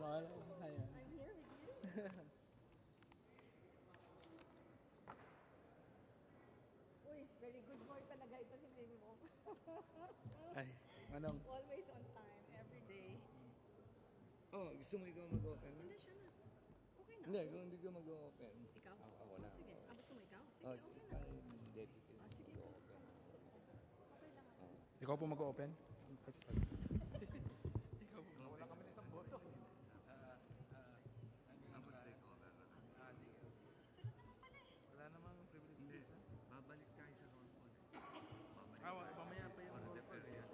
Ayan. I'm here with you. Uy, very good boy talaga ito si Mimo. Ay, Manong. Always on time, every day. Oh, gusto mo ikaw mag-open? Hindi siya na. Okay na. Hindi, kung hindi ka mag-open. Ikaw? Ako na. Sige. Gusto mo ikaw? Sige, Oh, okay na. tayo dedicated Sige. mag-open. Okay lang ako. Ikaw po mag-open? Ikaw po. Wala kami isang boto. Tapos take over. Sige. Ito lang naman pala eh. Wala namang privilege Hindi. space, ha? Babalik tayo sa roll call. Babalik Mamaya pa yung roll call, eh.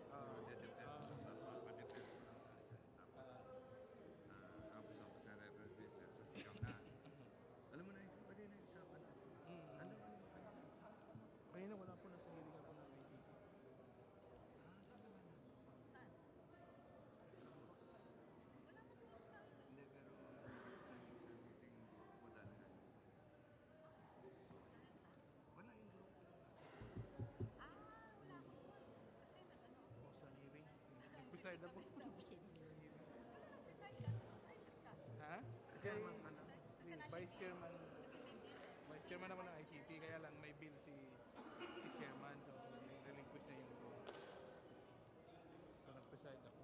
Tapos ako sa record business sa sigaw na. Alam mo na, pwede na isapan natin. Ano? Kanina wala po nasa hiling ako ng ICT. Sila ba na? Saan? Wala mo tulos tayo. Hindi, pero naging modalahan. Lahat saan? Wala yung group. Wala ko doon. Kasi nag-ano ako. O sa hearing. Nag-preside ako. Nag-preside ako ng hearing. Ano nag-preside ka? Ay, saan ka? Ha? Kay Nasa Vice Chairman. Kasi may bill. Vice Chairman ako ng ICT, kaya lang may bill si Chairman. So, relinquish na yung role. So, nag-preside ako.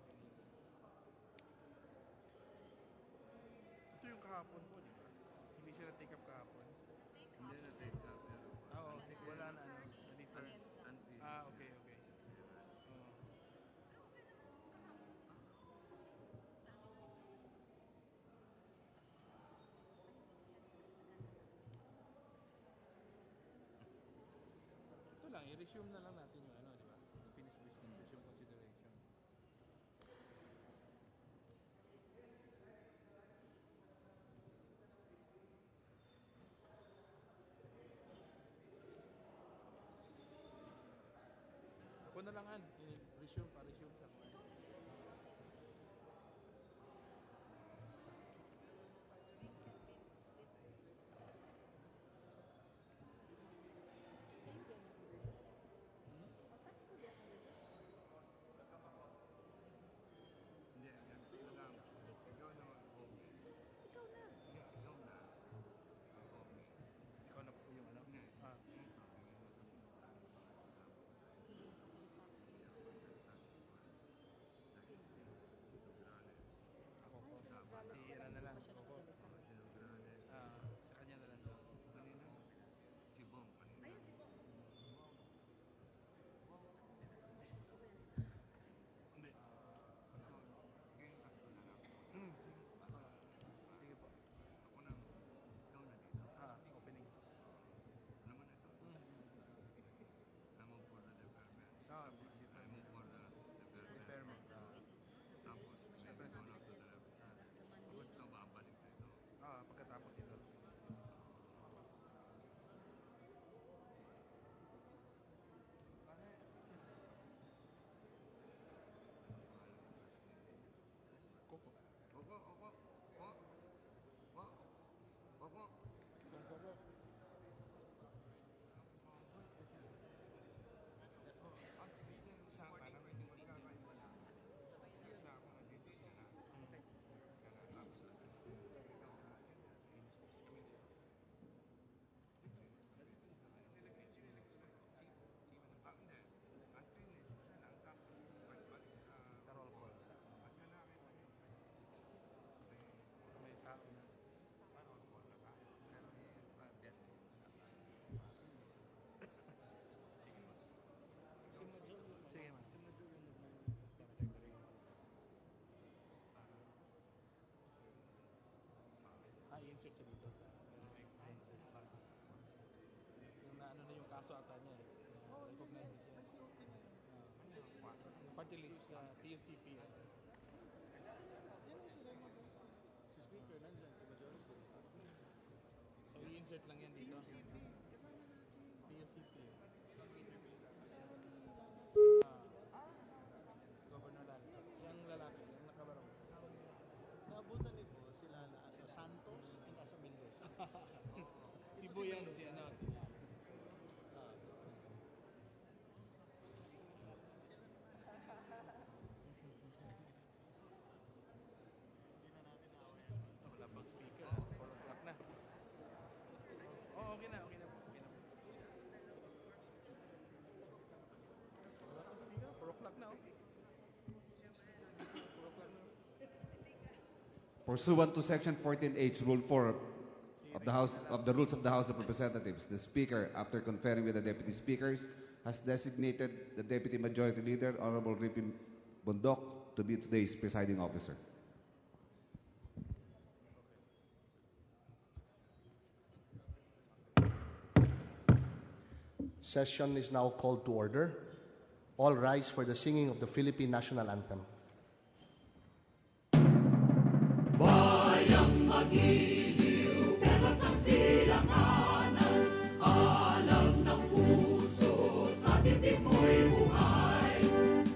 Ito yung kahapon po, di ba? Hindi siya na-take up kahapon. Take up. Hindi na take up, pero Oo, wala na. Na-defer. unfinished. Okay. Oo. Ito lang, i-resume na lang natin yung ano, di ba? Yung finished business, resume consideration. Ako na lang, i-resume pa-resume sa kuwan. Same din yung birthday. O, sakto din ang birthday. Hindi, ikaw lang. Ikaw na mag-open. Ikaw na. Hindi, ikaw na mag-open. Ikaw na po yung ano? Hindi. Ah. Ako po. Si ano na lang. Ako. Sa kanya na lang. Si Bong kanina. Ayun, si Bob. Hindi. So, ngayon tatlo na lang. Sige. Sige po. Ako na, ikaw na dito. Sa opening. Ano man ito? I'm on for the deferment. Busy pa. I'm on for the deferment. Fairman. Tapos, may return out to the gusto babalik na ito. Pagkatapos ito. Koko. Opo. Koko. Sige na yung sa parang hindi magkakaiba na. Sige na ako nandito isa na. Sana tapos assistant. Ikaw sa hindi. Ang finish, isa lang. Tapos balik sa roll call. pagkalaki pa yun. May tao na. Roll call na tayo. Pero bet. Sige, mas. I-insert siya dito sa insert. Yung na ano na yung kaso ata niya eh. Recognize na siya. Yung party list sa TUCP. Si Speaker nandyan, si Majority. So i-insert lang yan dito. TUCP. Governor Lala. Yung lalaki, yung nakabarong. Naabutan ni po sila na sa Santos and Asa Mendoza. Cebu yan, si ano. Hindi na natin Pursuant to Section 14H, Rule 4 of the Rules of the House of Representatives, the Speaker, after conferring with the Deputy Speakers, has designated the Deputy Majority Leader, Honorable Ricky Bundok, to be today's presiding officer. Session is now called to order. All rise for the singing of the Philippine National Anthem. Bayang magiliw, perlas ng silanganan, alam ng puso, sa titik mo'y buhay.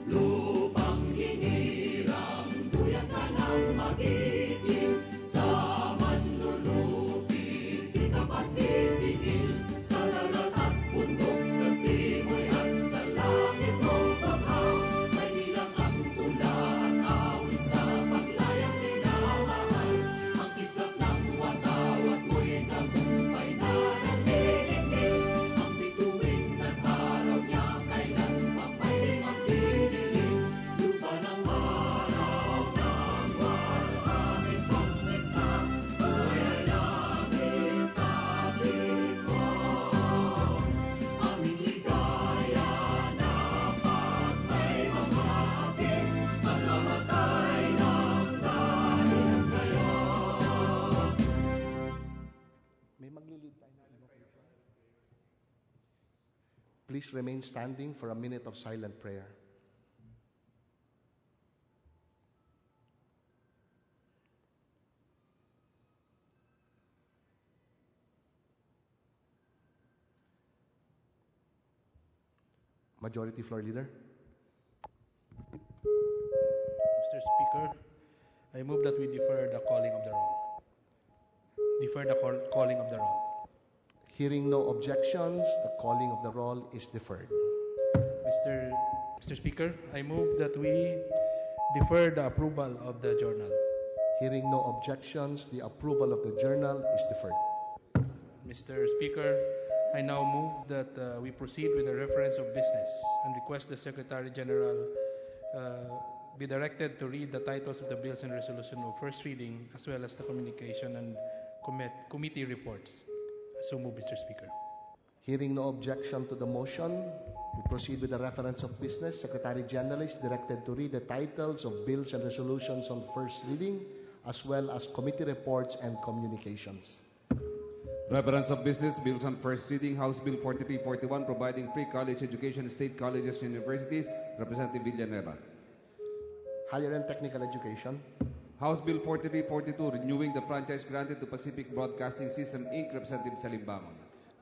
Lupang hinirang, duyan ka ng magiting, sa manlulupit, di ka pasisingil, sa dagat at bundok, sa simoy at sa langit mong bakaw, may nilang ang tula at awit sa paglayang minamahal. Ang kisap ng watawat mo'y tagumpay na nagtitigil. Ang bituin at araw niya kailan pa may magdidilim. Lupa ng araw ng aming pagsikta, buhay ay langit sa likod. Aming ligaya na pag may makakapit, ang namatay ng dahil sa'yo. May maglilid tayo ng invocation. Please remain standing for a minute of silent prayer. Majority Floor Leader. Mr. Speaker, I move that we defer the calling of the roll. Defer the calling of the roll. Hearing no objections, the calling of the roll is deferred. Mr. Speaker, I move that we defer the approval of the journal. Hearing no objections, the approval of the journal is deferred. Mr. Speaker, I now move that we proceed with the reference of business and request the Secretary General be directed to read the titles of the bills and resolution of first reading as well as the communication and committee reports. So move, Mr. Speaker. Hearing no objection to the motion, we proceed with the reference of business. Secretary General is directed to read the titles of bills and resolutions on first reading, as well as committee reports and communications. Reference of business, bills on first reading, House Bill 4341, providing free college education in state colleges and universities, Representative Villanueva. Higher and technical education. House Bill 4342, renewing the franchise granted to Pacific Broadcasting System, Inc., Representative Salimbangon.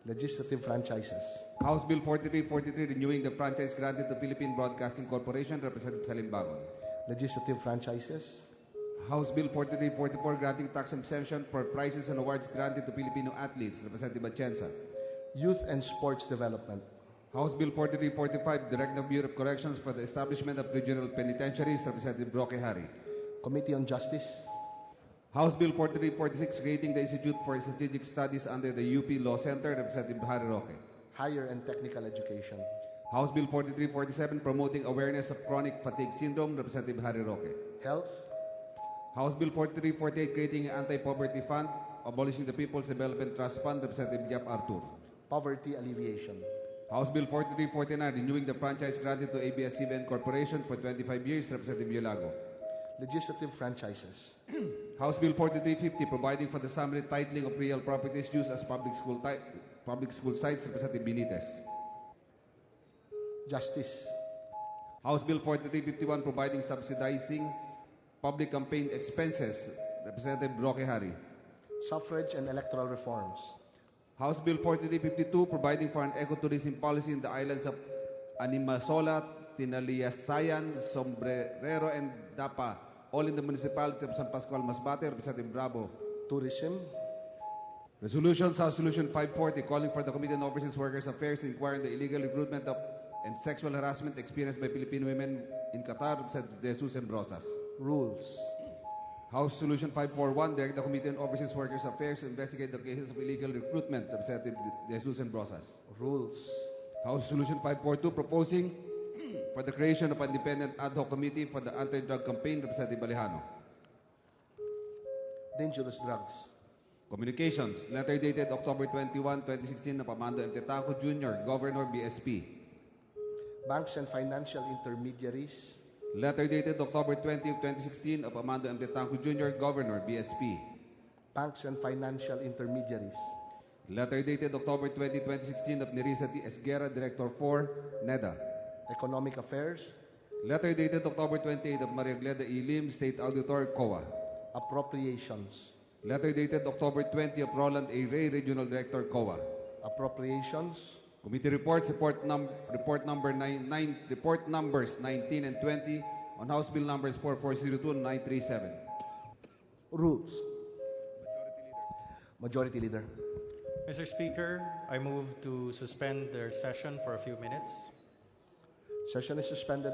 Legislative franchises. House Bill 4343, renewing the franchise granted to Philippine Broadcasting Corporation, Representative Salimbangon. Legislative franchises. House Bill 4344, granting tax exemption for prizes and awards granted to Filipino athletes, Representative Atienza. Youth and sports development. House Bill 4345, direct the Bureau of Corrections for the establishment of regional penitentiaries, Representative Roque Hari. Committee on Justice. House Bill 4346, creating the Institute for Strategic Studies under the UP Law Center, Representative Harry Roque. Higher and technical education. House Bill 4347, promoting awareness of chronic fatigue syndrome, Representative Harry Roque. Health. House Bill 4348, creating an anti-poverty fund, abolishing the People's Development Trust Fund, Representative Jap Artur. Poverty alleviation. House Bill 4349, renewing the franchise granted to ABS-CBN Corporation for 25 years, Representative Yolago. Legislative franchises. House Bill 4350, providing for the summary titling of real properties used as public school sites, Representative Benitez. Justice. House Bill 4351, providing subsidizing public campaign expenses, Representative Roque Hari. Suffrage and electoral reforms. House Bill 4352, providing for an ecotourism policy in the islands of Animasola, Tinaliasayan, Sombrero, and Dapa, all in the municipality of San Pascual, Masbate, Representative Bravo. Tourism. Resolutions, House Resolution 540, calling for the Committee on Overseas Workers Affairs to inquire into the illegal recruitment of and sexual harassment experienced by Filipino women in Qatar, Representative De Jesus and Brosas. Rules. House Resolution 541, direct the Committee on Overseas Workers Affairs to investigate the cases of illegal recruitment, Representative De Jesus and Brosas. Rules. House Resolution 542, proposing for the creation of an independent ad hoc committee for the anti-drug campaign, Representative Alejano. dangerous drugs. Communications, letter dated October 21, 2016 of Amando M. Tetanco Jr., Governor BSP. Banks and financial intermediaries. Letter dated October 20, 2016 of Amando M. Tetanco Jr., Governor BSP. Banks and financial intermediaries. Letter dated October 20, 2016 of Nerissa T. Esguerra, Director 4, NEDA. Economic affairs. Letter dated October 28 of Maria Gleda E. Lim, State Auditor, COA. Appropriations. Letter dated October 20 of Roland A. Ray, Regional Director, COA. Appropriations. Committee reports, report numbers 19 and 20 on House Bill numbers 4402 and 937. Rules. Majority Leader. Mr. Speaker, I move to suspend their session for a few minutes. Session is suspended.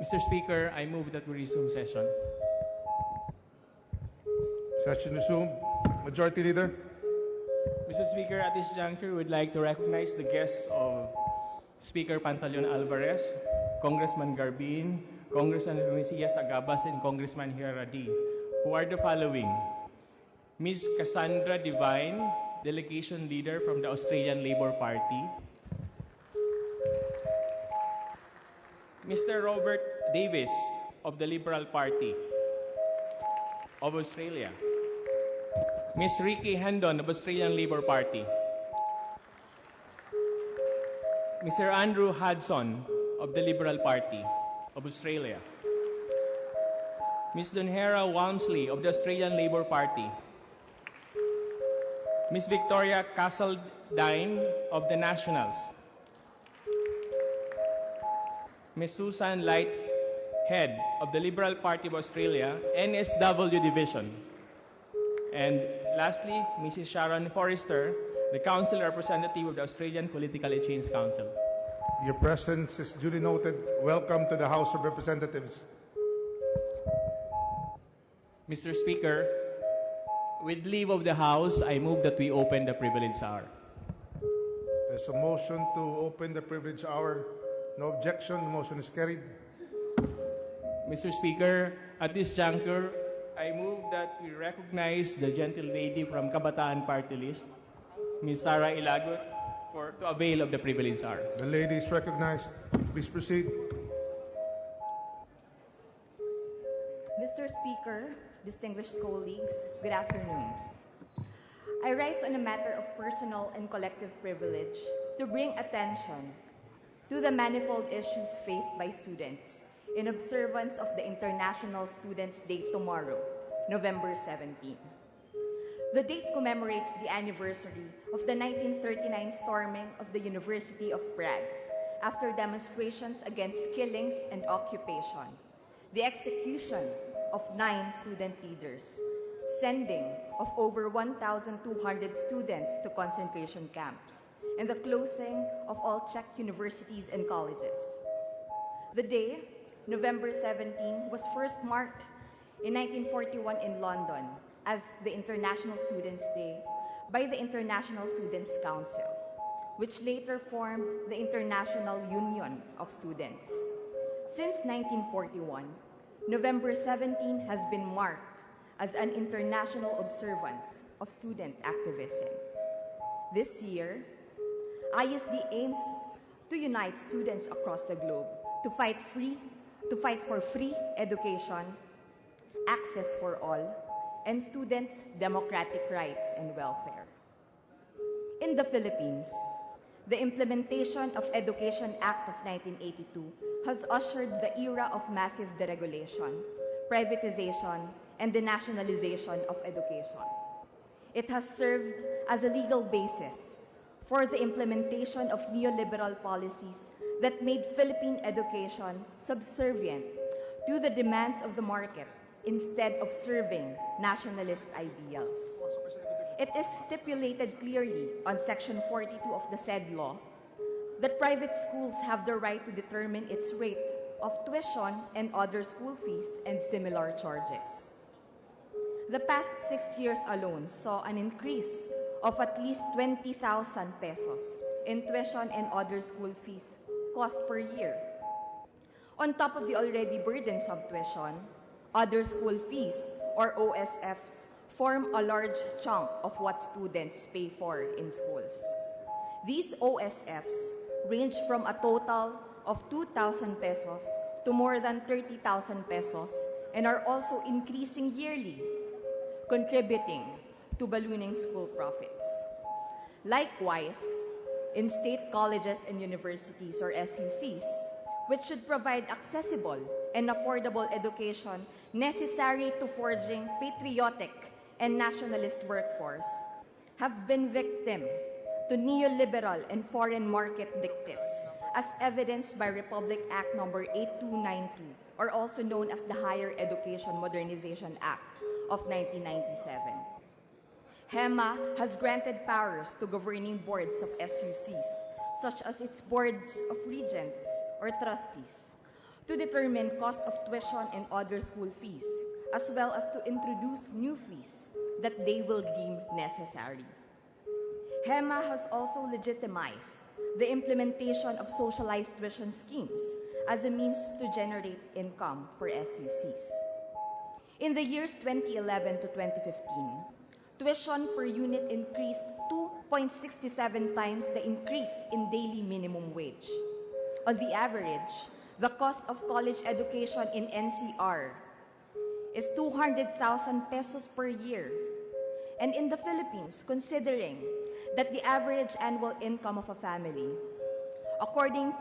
Mr. Speaker, I move that we resume session. Session resumed. Majority Leader. Mr. Speaker, at this juncture, we'd like to recognize the guests of Speaker Pantaleon Alvarez, Congressman Garbin, Congressman Mesias Agabas, and Congressman Hiraradi, who are the following: Ms. Cassandra Divine, Delegation Leader from the Australian Labour Party; Mr. Robert Davis of the Liberal Party of Australia; Ms. Ricky Hendon of Australian Labour Party; Mr. Andrew Hudson of the Liberal Party of Australia; Ms. Donhera Walmsley of the Australian Labour Party; Ms. Victoria Castledine of the Nationals; Ms. Susan Light Head of the Liberal Party of Australia, NSW Division; and lastly, Mrs. Sharon Forrester, the Council Representative of the Australian Political Exchange Council. Your presence is duly noted. Welcome to the House of Representatives. Mr. Speaker, with leave of the House, I move that we open the privilege hour. There's a motion to open the privilege hour. No objection. The motion is carried. Mr. Speaker, at this juncture, I move that we recognize the gentle lady from Kabataan Party List, Ms. Sara Ilagot, to avail of the privilege hour. The lady is recognized. Please proceed. Mr. Speaker, distinguished colleagues, good afternoon. I rise on a matter of personal and collective privilege to bring attention to the manifold issues faced by students in observance of the International Students' Day tomorrow, November 17. The date commemorates the anniversary of the 1939 storming of the University of Prague after demonstrations against killings and occupation, the execution of 9 student leaders, sending of over 1,200 students to concentration camps, and the closing of all Czech universities and colleges. The day, November 17, was first marked in 1941 in London as the International Students' Day by the International Students' Council, which later formed the International Union of Students. Since 1941, November 17 has been marked as an international observance of student activism. This year, ISD aims to unite students across the globe to fight for free education, access for all, and students' democratic rights and welfare. In the Philippines, the implementation of Education Act of 1982 has ushered the era of massive deregulation, privatization, and denationalization of education. It has served as a legal basis for the implementation of neoliberal policies that made Philippine education subservient to the demands of the market instead of serving nationalist ideals. It is stipulated clearly on Section 42 of the said law that private schools have the right to determine its rate of tuition and other school fees and similar charges. The past 6 years alone saw an increase of at least 20,000 pesos in tuition and other school fees cost per year. On top of the already burdensome tuition, other school fees, or OSFs, form a large chunk of what students pay for in schools. These OSFs range from a total of 2,000 pesos to more than 30,000 pesos and are also increasing yearly, contributing to ballooning school profits. Likewise, in state colleges and universities, or SUCs, which should provide accessible and affordable education necessary to forging patriotic and nationalist workforce, have been victim to neoliberal and foreign market dictates, as evidenced by Republic Act No. 8292, or also known as the Higher Education Modernization Act of 1997. HEMA has granted powers to governing boards of SUCs, such as its boards of regents or trustees, to determine cost of tuition and other school fees, as well as to introduce new fees that they will deem necessary. HEMA has also legitimized the implementation of socialized tuition schemes as a means to generate income for SUCs. In the years 2011 to 2015, tuition per unit increased 2.67 times the increase in daily minimum wage. On the average, the cost of college education in NCR is 200,000 pesos per year. And in the Philippines, considering that the average annual income of a family, according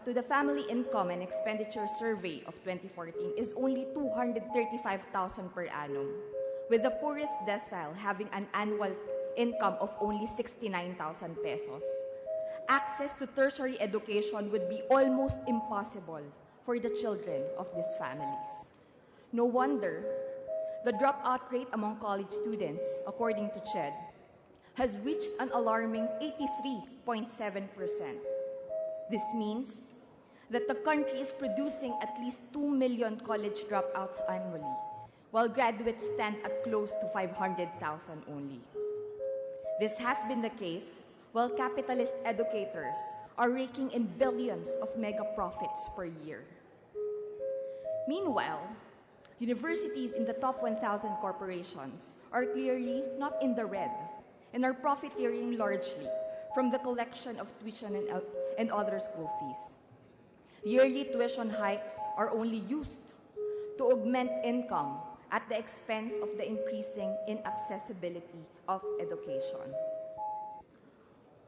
to the Family Income and Expenditure Survey of 2014, is only 235,000 per annum, with the poorest decile having an annual income of only 69,000 pesos. Access to tertiary education would be almost impossible for the children of these families. No wonder the dropout rate among college students, according to CHED, has reached an alarming 83.7%. This means that the country is producing at least 2 million college dropouts annually, while graduates stand at close to 500,000 only. This has been the case while capitalist educators are raking in billions of mega profits per year. Meanwhile, universities in the top 1,000 corporations are clearly not in the red and are profiteering largely from the collection of tuition and other school fees. Yearly tuition hikes are only used to augment income at the expense of the increasing inaccessibility of education.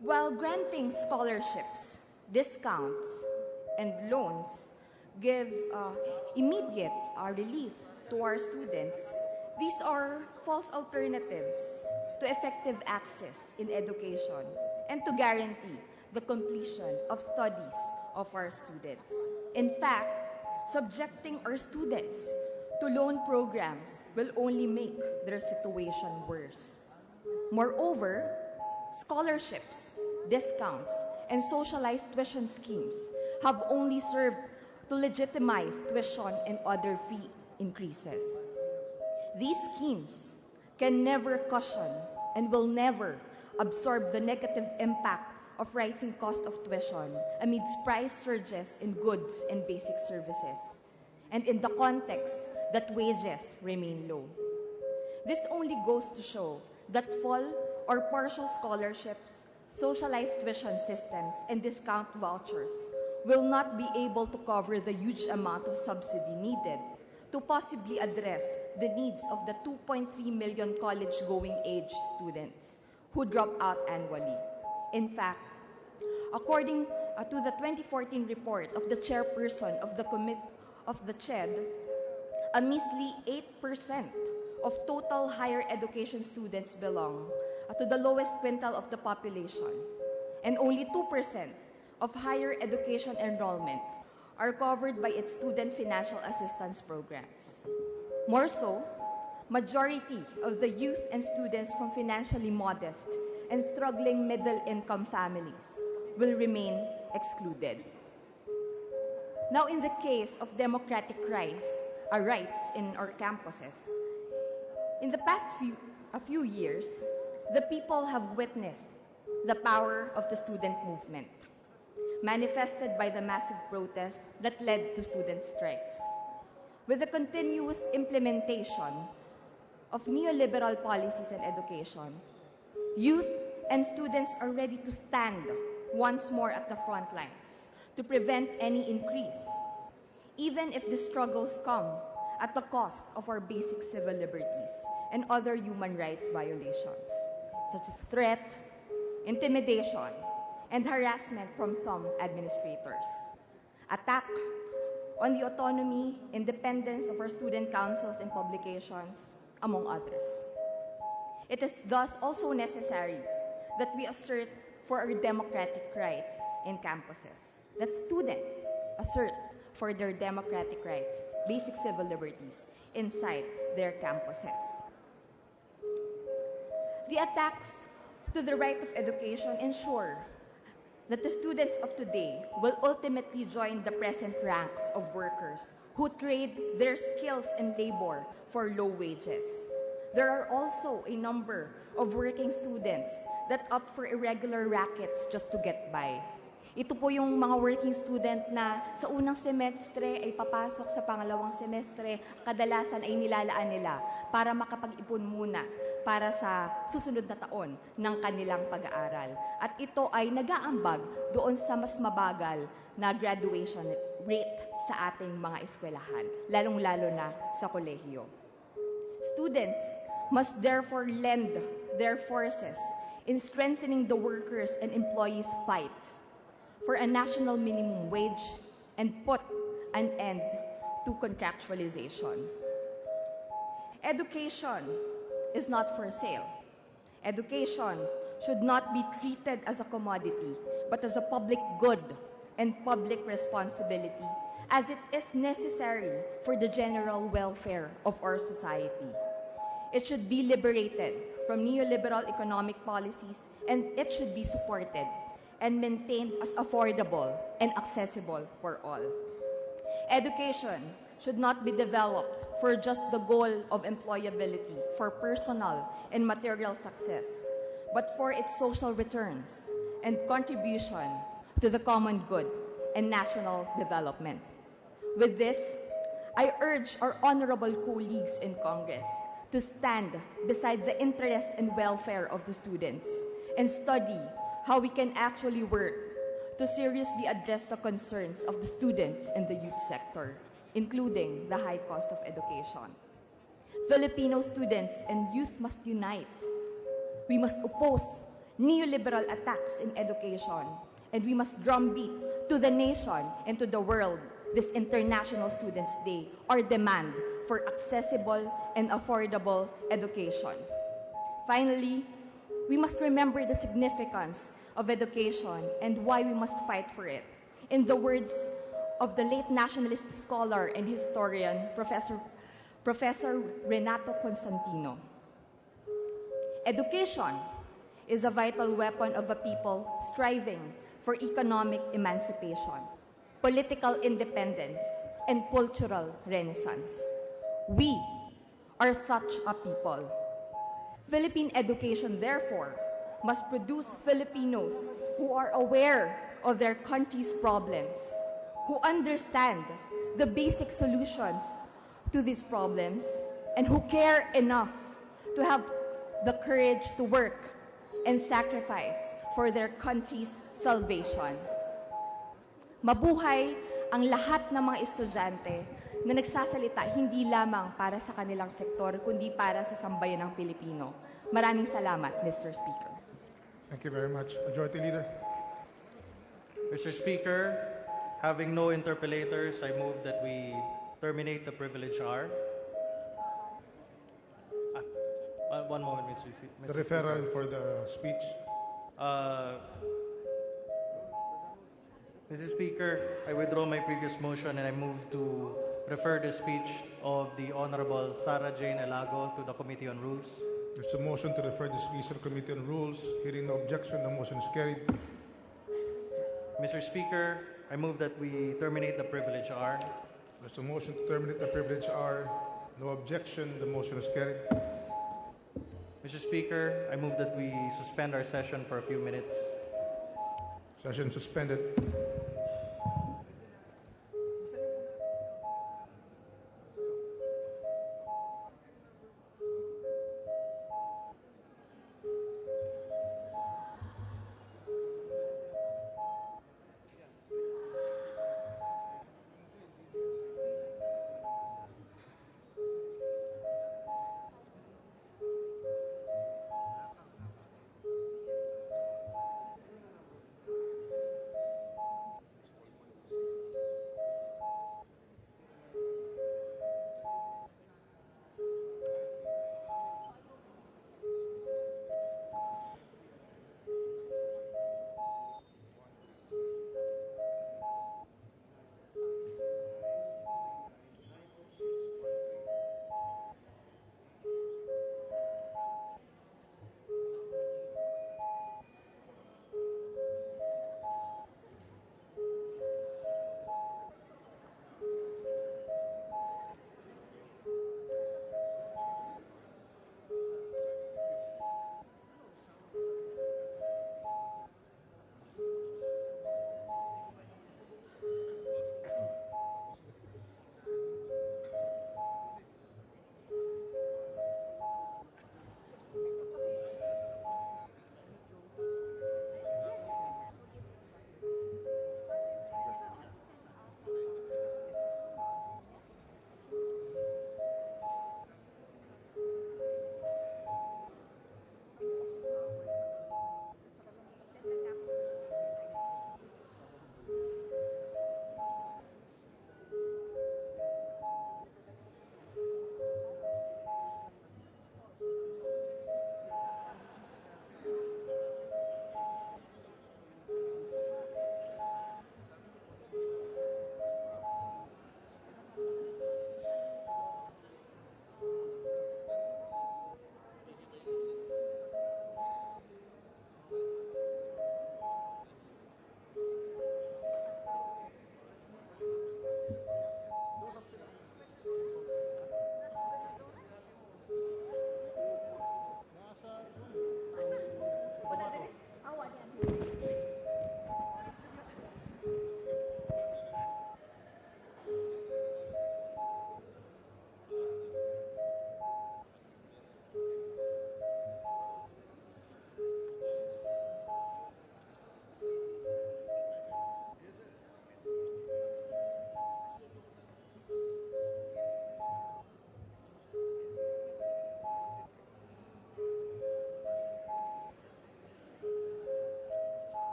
While granting scholarships, discounts, and loans give immediate relief to our students, these are false alternatives to effective access in education and to guarantee the completion of studies of our students. In fact, subjecting our students to loan programs will only make their situation worse. Moreover, scholarships, discounts, and socialized tuition schemes have only served to legitimize tuition and other fee increases. These schemes can never cushion and will never absorb the negative impact of rising cost of tuition amidst price surges in goods and basic services, and in the context that wages remain low. This only goes to show that full or partial scholarships, socialized tuition systems, and discount vouchers will not be able to cover the huge amount of subsidy needed to possibly address the needs of the 2.3 million college-going age students who drop out annually. In fact, according to the 2014 report of the chairperson of the CHED, a measly 8% of total higher education students belong to the lowest quintile of the population, and only 2% of higher education enrollment are covered by its student financial assistance programs. More so, majority of the youth and students from financially modest and struggling middle-income families will remain excluded. Now, in the case of democratic rights in our campuses, in the past few years, the people have witnessed the power of the student movement, manifested by the massive protest that led to student strikes. With the continuous implementation of neoliberal policies in education, youth and students are ready to stand once more at the front lines to prevent any increase, even if the struggles come at the cost of our basic civil liberties and other human rights violations, such as threat, intimidation, and harassment from some administrators, attack on the autonomy, independence of our student councils and publications, among others. It is thus also necessary that we assert for our democratic rights in campuses, that students assert for their democratic rights, basic civil liberties, inside their campuses. The attacks to the right of education ensure that the students of today will ultimately join the present ranks of workers who trade their skills and labor for low wages. There are also a number of working students that opt for irregular rackets just to get by. Ito po yung mga working student na sa unang semestre ay papasok sa pangalawang semestre, kadalasan ay nilalaan nila para makapag-ipon muna para sa susunod na taon ng kanilang pag-aaral. At ito ay nag-aambag doon sa mas mabagal na graduation rate sa ating mga eskwelahan, lalong-lalo na sa kolehiyo. Students must therefore lend their forces in strengthening the workers' and employees' fight for a national minimum wage and put an end to contractualization. Education is not for sale. Education should not be treated as a commodity, but as a public good and public responsibility, as it is necessary for the general welfare of our society. It should be liberated from neoliberal economic policies, and it should be supported and maintained as affordable and accessible for all. Education should not be developed for just the goal of employability, for personal and material success, but for its social returns and contribution to the common good and national development. With this, I urge our honorable colleagues in Congress to stand beside the interest and welfare of the students and study how we can actually work to seriously address the concerns of the students and the youth sector, including the high cost of education. Filipino students and youth must unite. We must oppose neoliberal attacks in education, and we must drumbeat to the nation and to the world this International Students' Day our demand for accessible and affordable education. Finally, we must remember the significance of education and why we must fight for it. In the words of the late nationalist scholar and historian, Professor Renato Constantino, education is a vital weapon of a people striving for economic emancipation, political independence, and cultural renaissance. We are such a people. Philippine education, therefore, must produce Filipinos who are aware of their country's problems, who understand the basic solutions to these problems, and who care enough to have the courage to work and sacrifice for their country's salvation. Mabuhay ang lahat ng mga estudyante na nagsasalita hindi lamang para sa kanilang sektor, kundi para sa sambayan ng Pilipino. Maraming salamat, Mr. Speaker. Thank you very much. Majority Leader. Mr. Speaker, having no interpellators, I move that we terminate the privilege hour. One moment, Mr. The referral for the speech. Mr. Speaker, I withdraw my previous motion and I move to refer the speech of the Honorable Sara Jane Elago to the Committee on Rules. There's a motion to refer the speech to the Committee on Rules. Hearing no objection, the motion is carried. Mr. Speaker, I move that we terminate the privilege hour. There's a motion to terminate the privilege hour. No objection, the motion is carried. Mr. Speaker, I move that we suspend our session for a few minutes. Session suspended.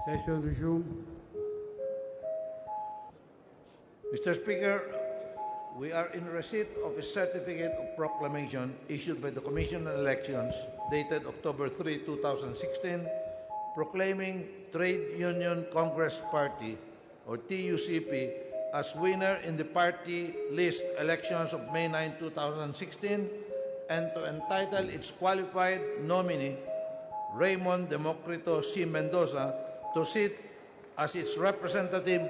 Session resumed. Mr. Speaker, we are in receipt of a certificate of proclamation issued by the Commission on Elections dated October 3, 2016, proclaiming Trade Union Congress Party, or TUCP, as winner in the party list elections of May 9, 2016, and to entitle its qualified nominee, Raymond Democrito C. Mendoza, to sit as its representative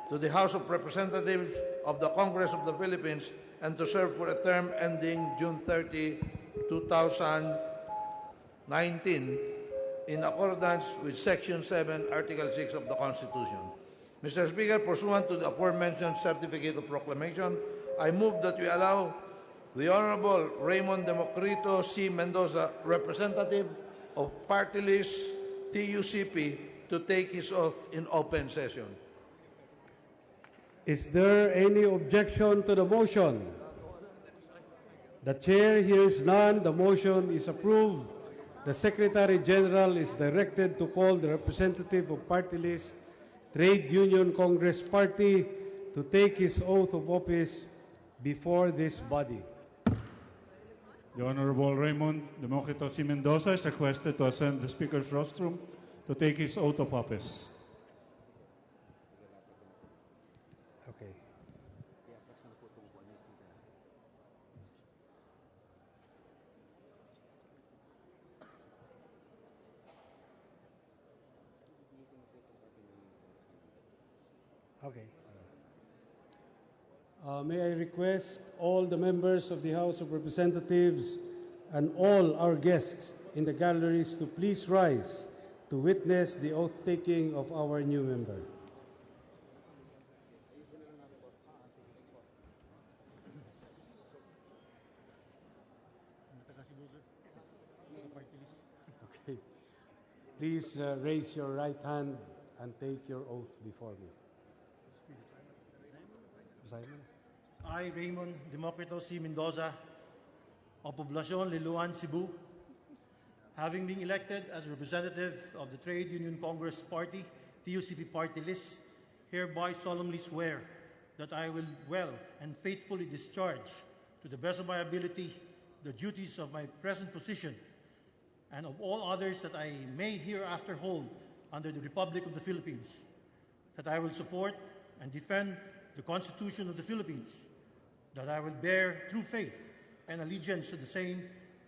to the House of Representatives of the Congress of the Philippines and to serve for a term ending June 30, 2019, in accordance with Section 7, Article 6 of the Constitution. Mr. Speaker, pursuant to the aforementioned certificate of proclamation, I move that we allow the Honorable Raymond Democrito C. Mendoza, representative of party list TUCP, to take his oath in open session. Is there any objection to the motion? The chair hears none. The motion is approved. The Secretary General is directed to call the representative of party list Trade Union Congress Party to take his oath of office before this body. The Honorable Raymond Democrito C. Mendoza is requested to ascend the Speaker's rostrum to take his oath of office. Okay. Okay. May I request all the members of the House of Representatives and all our guests in the galleries to please rise to witness the oath-taking of our new member. Okay. Please raise your right hand and take your oath before me. I, Raymond Democrito C. Mendoza, of Poblacion, Liloan, Cebu, having been elected as representative of the Trade Union Congress Party, TUCP party list, hereby solemnly swear that I will well and faithfully discharge, to the best of my ability, the duties of my present position and of all others that I may hereafter hold under the Republic of the Philippines, that I will support and defend the Constitution of the Philippines, that I will bear true faith and allegiance to the same,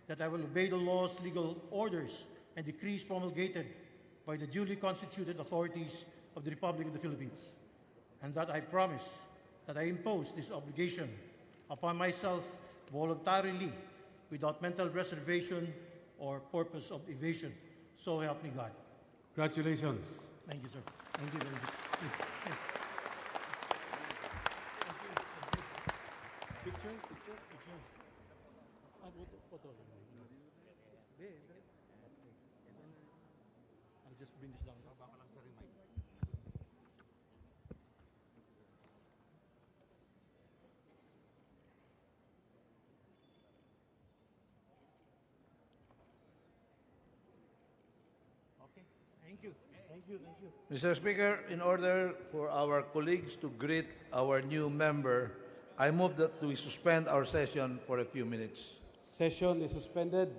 that I will obey the laws, legal orders, and decrees promulgated by the duly constituted authorities of the Republic of the Philippines, and that I promise that I impose this obligation upon myself voluntarily, without mental reservation or purpose of evasion. So help me God. Congratulations. Thank you, sir. Thank you very much. Picture. I'll just bring this down. Okay. Thank you. Mr. Speaker, in order for our colleagues to greet our new member, I move that we suspend our session for a few minutes. Session is suspended.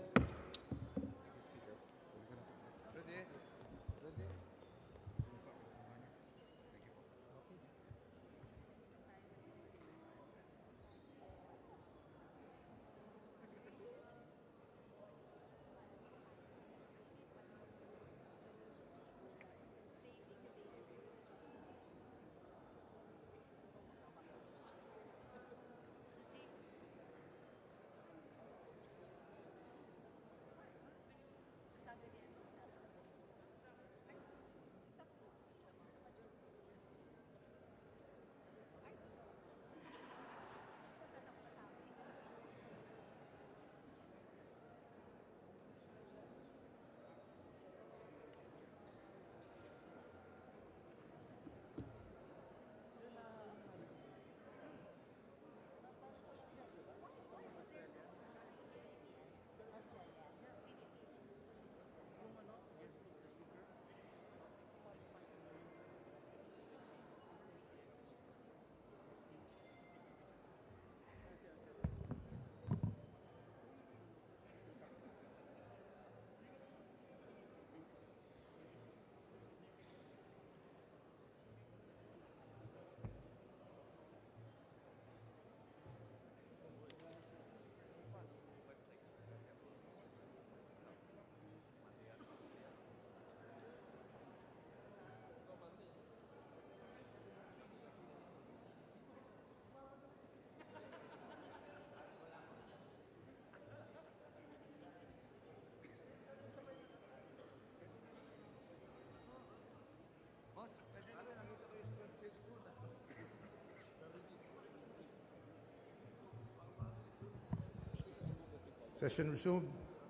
Session resumed.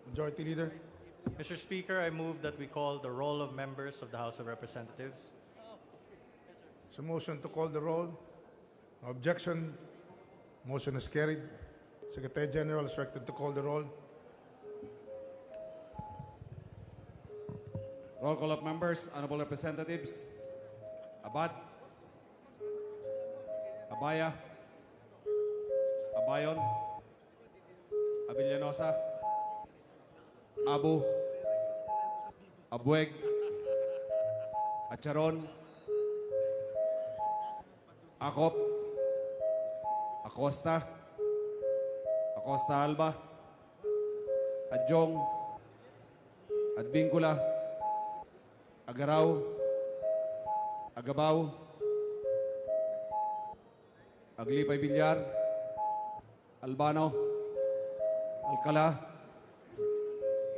Majority Leader. Mr. Speaker, I move that we call the roll of members of the House of Representatives. It's a motion to call the roll. No objection. Motion is carried. Secretary General is directed to call the roll. Roll call of members, honorable representatives. Abad. Abaya. Abayon. Abellanosa. Abu. Abueg. Acharon. Acop. Acosta. Acosta Alba. Adjong. Advincula. Agaraw. Agabaw. Aglipay Villar. Albano. Alcala.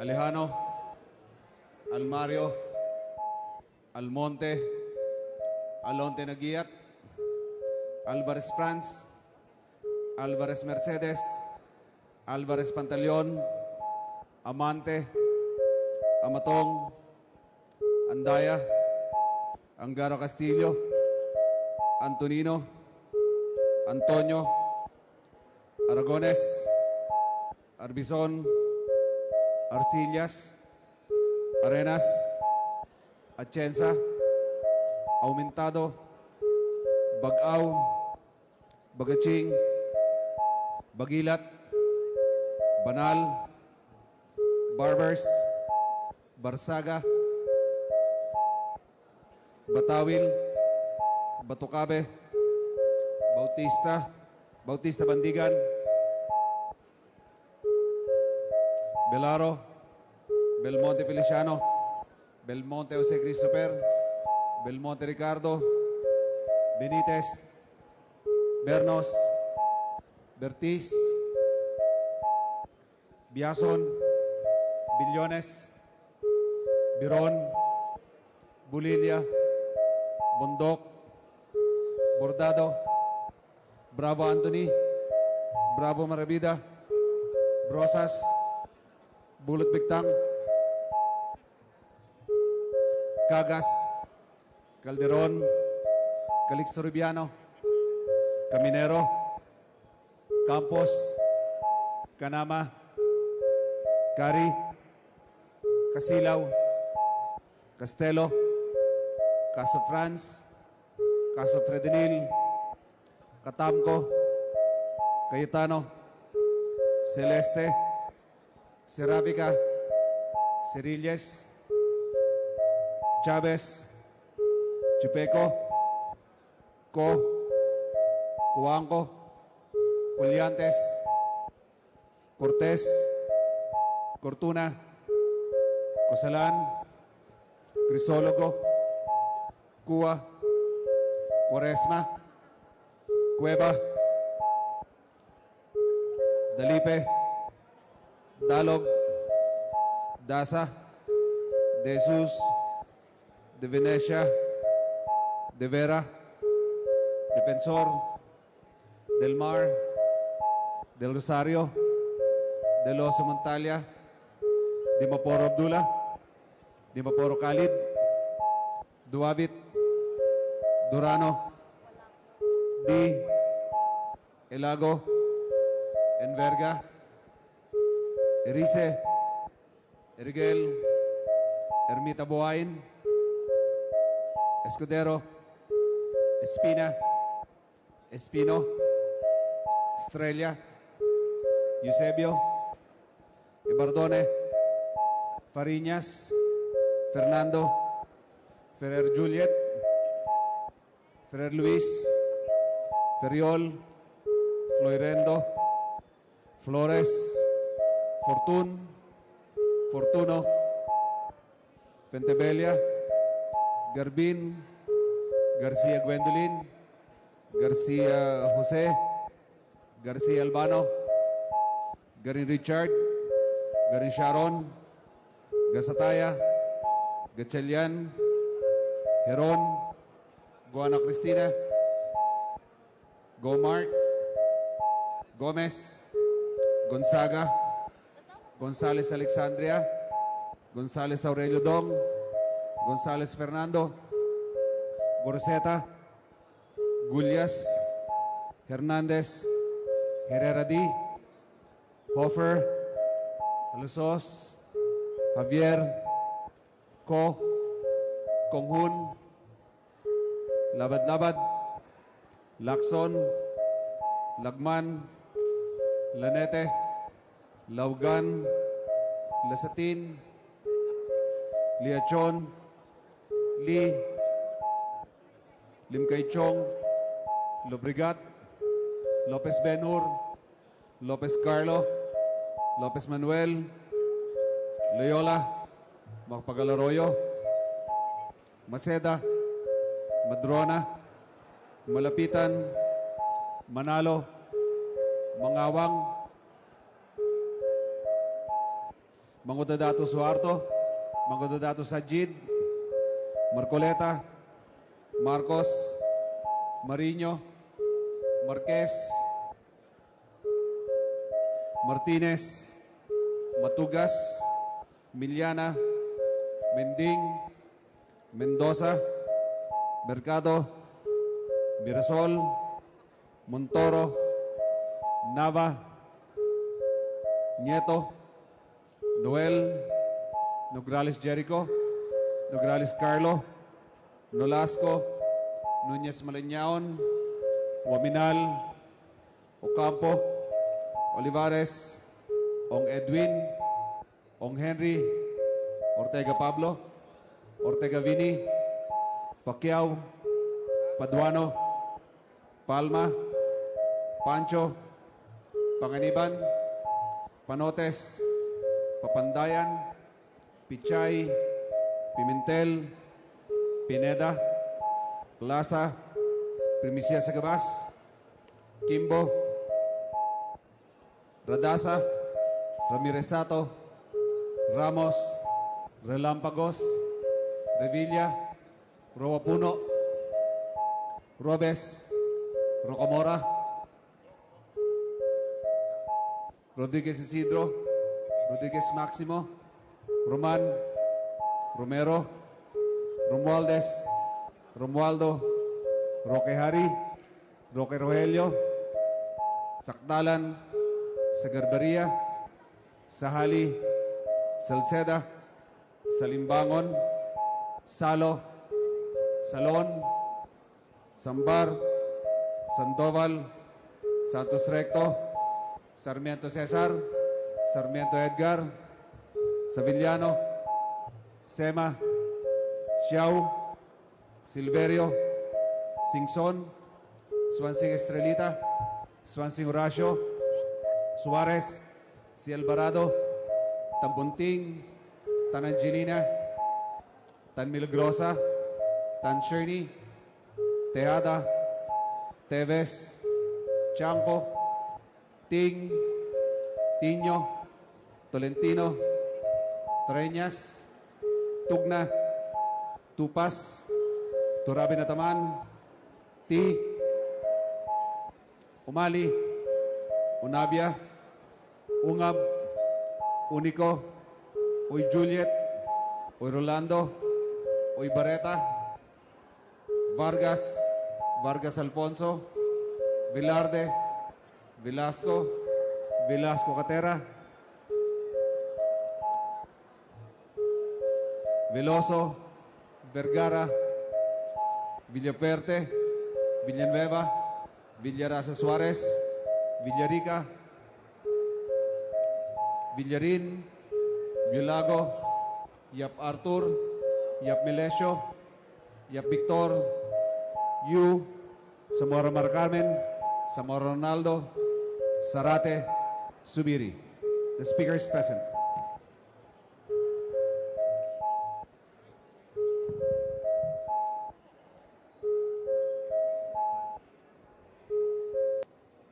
Alejano. Almario. Almonte. Alonte Nagiat. Alvarez Franz. Alvarez Mercedes. Alvarez Pantaleon. Amante. Amatong. Andaya. Angaro Castillo. Antonino. Antonio. Aragones. Arbizon. Arcillas. Arenas. Atienza. Aumentado. Bagaw. Bagaching. Bagilat. Banal. Barbers. Barsaga. Batawil. Batucabe. Bautista. Bautista Bandigan. Belaro. Belmonte Feliciano. Belmonte Jose Christopher. Belmonte Ricardo. Benitez. Bernos. Bertiz. Biason. Billones. Biron. Bulilia. Bundok. Bordado. Bravo Anthony. Bravo Maravida. Brosas. Bulot Bigtang. Cagas. Calderon. Calixto Rubiano. Caminero. Campos. Canama. Cari. Casilaw. Castelo. Caso Franz. Caso Fredenil. Catamco. Cayetano. Celeste. Serabica. Cerilles. Chavez. Chupeco. Co. Cuanco. Culiantes. Cortés. Cortuna. Cosalan. Crisólogo. Cua. Cuaresma. Cueva. Dalipe. Dalog. Daza. De Jesus. De Venecia. De Vera. Defensor. Del Mar. Del Rosario. De Loso Montalia. De Maporo Abdullah. De Maporo Khalid. Duavit. Durano. Di. Elago. Enverga. Erice. Erigel. Ermita Buhain. Escudero. Espina. Espino. Estrella. Eusebio. Ibardone. Fariñas. Fernando. Ferrer Juliet. Ferrer Luis. Ferriol. Floirendo. Flores. Fortun. Fortuno. Fentebelia. Garbin. Garcia Gwendolyn. Garcia Jose. Garcia Albano. Garin Richard. Garin Sharon. Gasataya. Gatchalian. Heron. Goana Cristina. Gomart. Gomez. Gonzaga. Gonzales Alexandria, Gonzales Aurelio Dong, Gonzales Fernando, Gorseta, Gullias, Hernandez, Herrera D, Hofer, Alusos, Javier, Ko, Konghun, Labad-Labad, Lacson, Lagman, Lanete, Laugan, Lasatin, Liachon, Lee, Limkay Chong, Lobrigat, Lopez Benhur, Lopez Carlo, Lopez Manuel, Loyola, Magpagalaroyo, Maceda, Madrona, Malapitan, Manalo, Mangawang, Mangudadato Suarto, Mangudadato Sajid, Marcoleta, Marcos, Mariño, Marquez, Martinez, Matugas, Miliana, Mending, Mendoza, Mercado, Mirasol, Montoro, Nava, Nieto, Noel, Nograles Jericho, Nograles Carlo, Nolasco, Nunez Maliñaon, Waminal, Ocampo, Olivares, Ong Edwin, Ong Henry, Ortega Pablo, Ortega Vini, Pacquiao, Paduano, Palma, Pancho, Panganiban, Panotes, Papandayan, Pichay, Pimentel, Pineda, Plaza, Primicia Sagabas, Kimbo, Radasa, Ramiresato, Ramos, Relampagos, Revilla, Roapuno, Robes, Rocamora, Rodriguez Isidro, Rodriguez Maximo, Roman, Romero, Romualdez, Romualdo, Roque Hari, Roque Rogelio, Sakdalan, Sagarbaria, Sahali, Salceda, Salimbangon, Salo, Salon, Sambar, Sandoval, Santos Recto, Sarmiento Cesar, Sarmiento Edgar, Savillano, Sema, Xiao, Silverio, Singson, Swansing Estrelita, Swansing Horacio, Suarez, Si Alvarado, Tambunting, Tan Angelina, Tan Milagrosa, Tan Sherney, Tejada, Teves, Chanco, Ting, Tiño, Tolentino, Treñas, Tugna, Tupas, Turabi Nataman, Ti, Umali, Unabia, Ungab, Unico, Uy Juliet, Uy Rolando, Uy Barreta, Vargas, Vargas Alfonso, Velarde, Velasco, Velasco Catera, Veloso, Vergara, Villaferte, Villanueva, Villarasa Suarez, Villarica, Villarin, Villago, Yap Arthur, Yap Melesio, Yap Victor, Yu, Zamora Mar Carmen, Zamora Ronaldo, Sarate, Subiri. The speaker is present.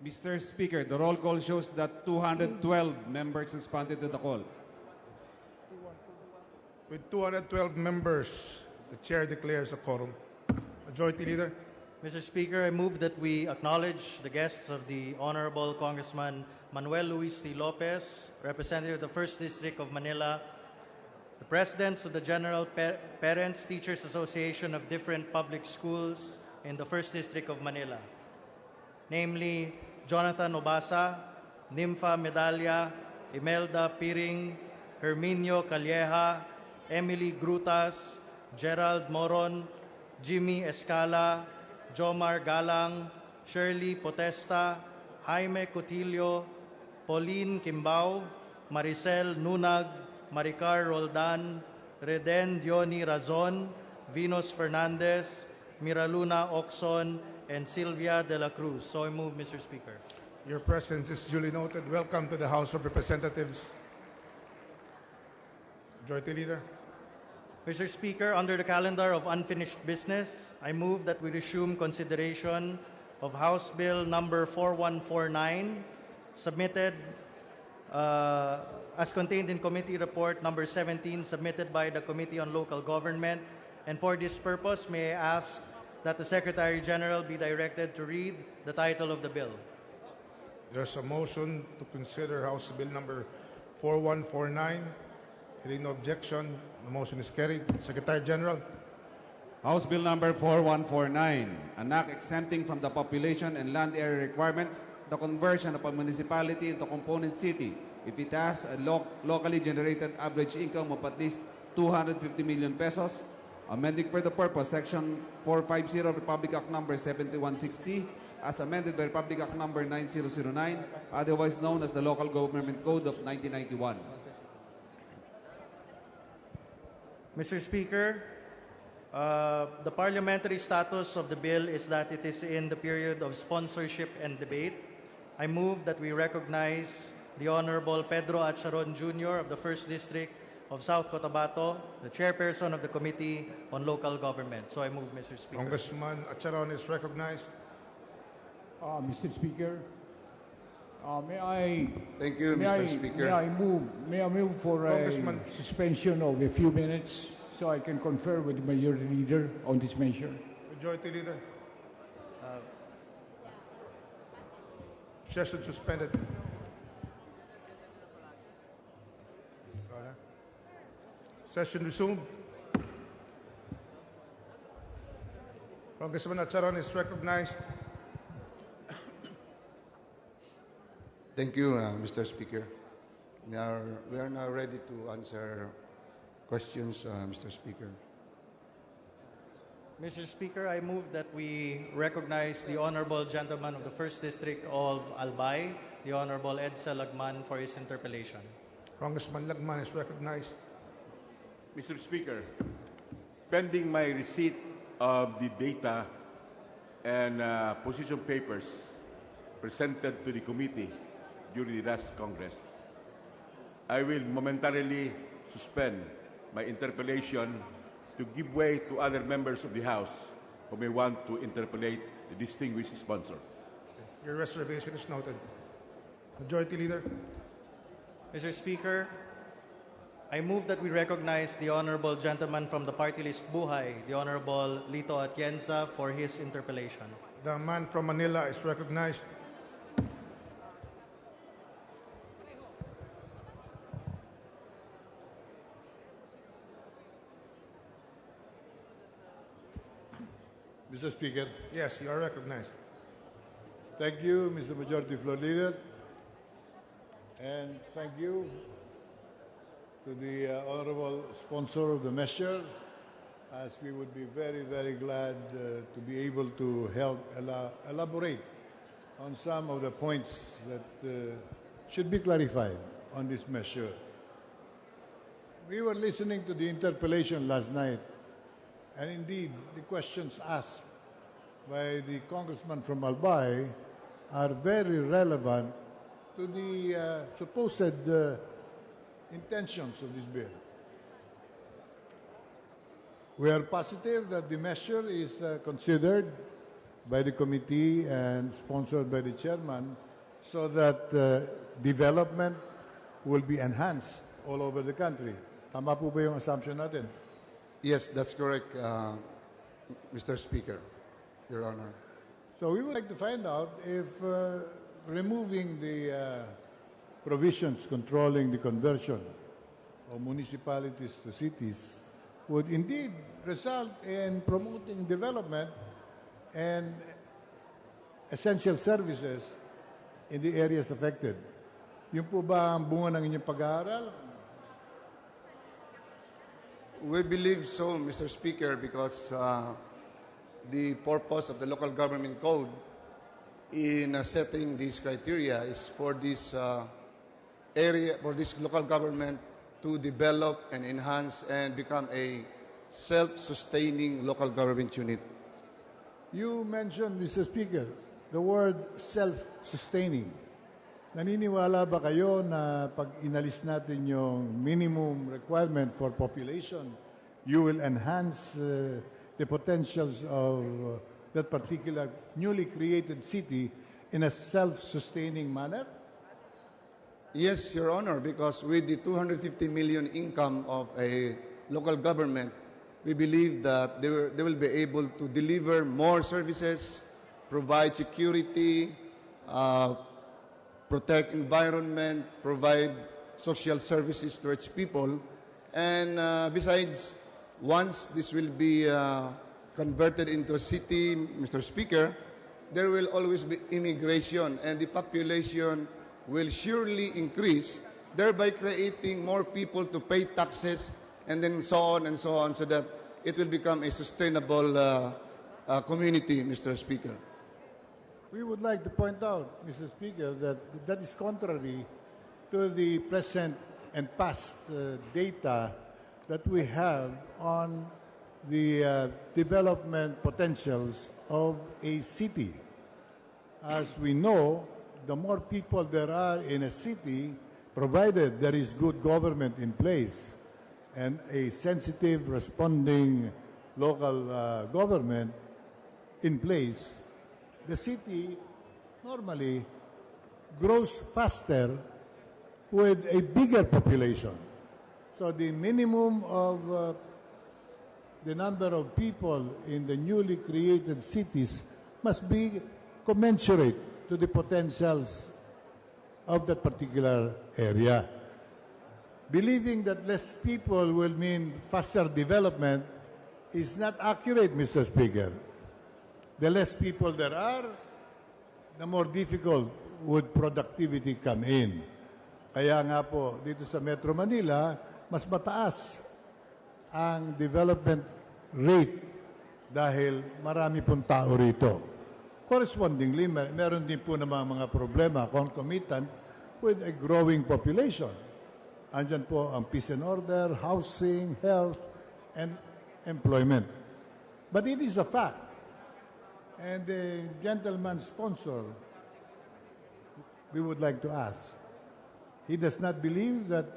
Mr. Speaker, the roll call shows that 212 members responded to the call. With 212 members, the chair declares a quorum. Majority Leader. Mr. Speaker, I move that we acknowledge the guests of the Honorable Congressman Manuel Luis T. Lopez, representative of the 1st District of Manila, the presidents of the General Parents Teachers Association of different public schools in the 1st District of Manila, namely Jonathan Obasa, Nympha Medalla, Imelda Piring, Herminio Calleja, Emily Grutas, Gerald Moron, Jimmy Escala, Jomar Galang, Shirley Potesta, Jaime Cotillo, Pauline Kimbao, Maricel Nunag, Maricar Roldan, Reden Diony Razon, Venus Fernandez, Miraluna Oxon, and Sylvia de la Cruz. So I move, Mr. Speaker. Your presence is duly noted. Welcome to the House of Representatives. Majority Leader. Mr. Speaker, under the calendar of unfinished business, I move that we resume consideration of House Bill number 4149, submitted as contained in Committee Report number 17, submitted by the Committee on Local Government. And for this purpose, may I ask that the Secretary General be directed to read the title of the bill. There's a motion to consider House Bill number 4149. Hearing no objection, the motion is carried. Secretary General. House Bill number 4149, an act exempting from the population and land area requirements the conversion of a municipality into component city if it has a locally generated average income of at least 250 million pesos, amending for the purpose Section 450 Republic Act number 7160 as amended by Republic Act number 9009, otherwise known as the Local Government Code of 1991. Mr. Speaker, the parliamentary status of the bill is that it is in the period of sponsorship and debate. I move that we recognize the Honorable Pedro Acharon Jr. of the 1st District of South Cotabato, the chairperson of the Committee on Local Government. So I move, Mr. Speaker. Congressman Acharon is recognized. Mr. Speaker, Thank you, Mr. Speaker. May I move for a suspension of a few minutes so I can confer with the Majority Leader on this measure? Majority Leader. Session suspended. Session resumed. Congressman Acharon is recognized. Thank you, Mr. Speaker. We are now ready to answer questions, Mr. Speaker. Mr. Speaker, I move that we recognize the Honorable Gentleman of the 1st District of Albay, the Honorable Edsel Lagman, for his interpellation. Congressman Lagman is recognized. Mr. Speaker, pending my receipt of the data and position papers presented to the committee during the last Congress, I will momentarily suspend my interpellation to give way to other members of the House who may want to interpellate the distinguished sponsor. Your reservation is noted. Majority Leader. Mr. Speaker, I move that we recognize the Honorable Gentleman from the party list Buhay, the Honorable Lito Atienza, for his interpellation. The man from Manila is recognized. Mr. Speaker. Yes, you are recognized. Thank you, Mr. Majority Floor Leader. And thank you to the honorable sponsor of the measure, as we would be very, very glad to be able to help elaborate on some of the points that should be clarified on this measure. We were listening to the interpellation last night, and indeed, the questions asked by the congressman from Albay are very relevant to the supposed intentions of this bill. We are positive that the measure is considered by the committee and sponsored by the chairman so that development will be enhanced all over the country. Tama po ba yung assumption natin? Yes, that's correct, Mr. Speaker, Your Honor. So we would like to find out if removing the provisions controlling the conversion of municipalities to cities would indeed result in promoting development and essential services in the areas affected. Yun po ba ang bunga ng inyong pag-aaral? We believe so, Mr. Speaker, because the purpose of the local government code in setting these criteria is for this area, for this local government to develop and enhance and become a self-sustaining local government unit. You mentioned, Mr. Speaker, the word self-sustaining. Naniniwala ba kayo na pag inalis natin yung minimum requirement for population, you will enhance the potentials of that particular newly created city in a self-sustaining manner? Yes, Your Honor, because with the 250 million income of a local government, we believe that they will be able to deliver more services, provide security, protect environment, provide social services to its people. And besides, once this will be converted into a city, Mr. Speaker, there will always be immigration and the population will surely increase, thereby creating more people to pay taxes and then so on, so that it will become a sustainable community, Mr. Speaker. We would like to point out, Mr. Speaker, that that is contrary to the present and past data that we have on the development potentials of a city. As we know, the more people there are in a city, provided there is good government in place and a sensitive, responding local government in place, the city normally grows faster with a bigger population. So the minimum of the number of people in the newly created cities must be commensurate to the potentials of that particular area. Believing that less people will mean faster development is not accurate, Mr. Speaker. The less people there are, the more difficult would productivity come in. Kaya nga po, dito sa Metro Manila, mas mataas ang development rate dahil marami pong tao rito. Correspondingly, meron din po namang mga problema concomitant with a growing population. Andyan po ang peace and order, housing, health, and employment. But it is a fact. And the gentleman's sponsor, we would like to ask, he does not believe that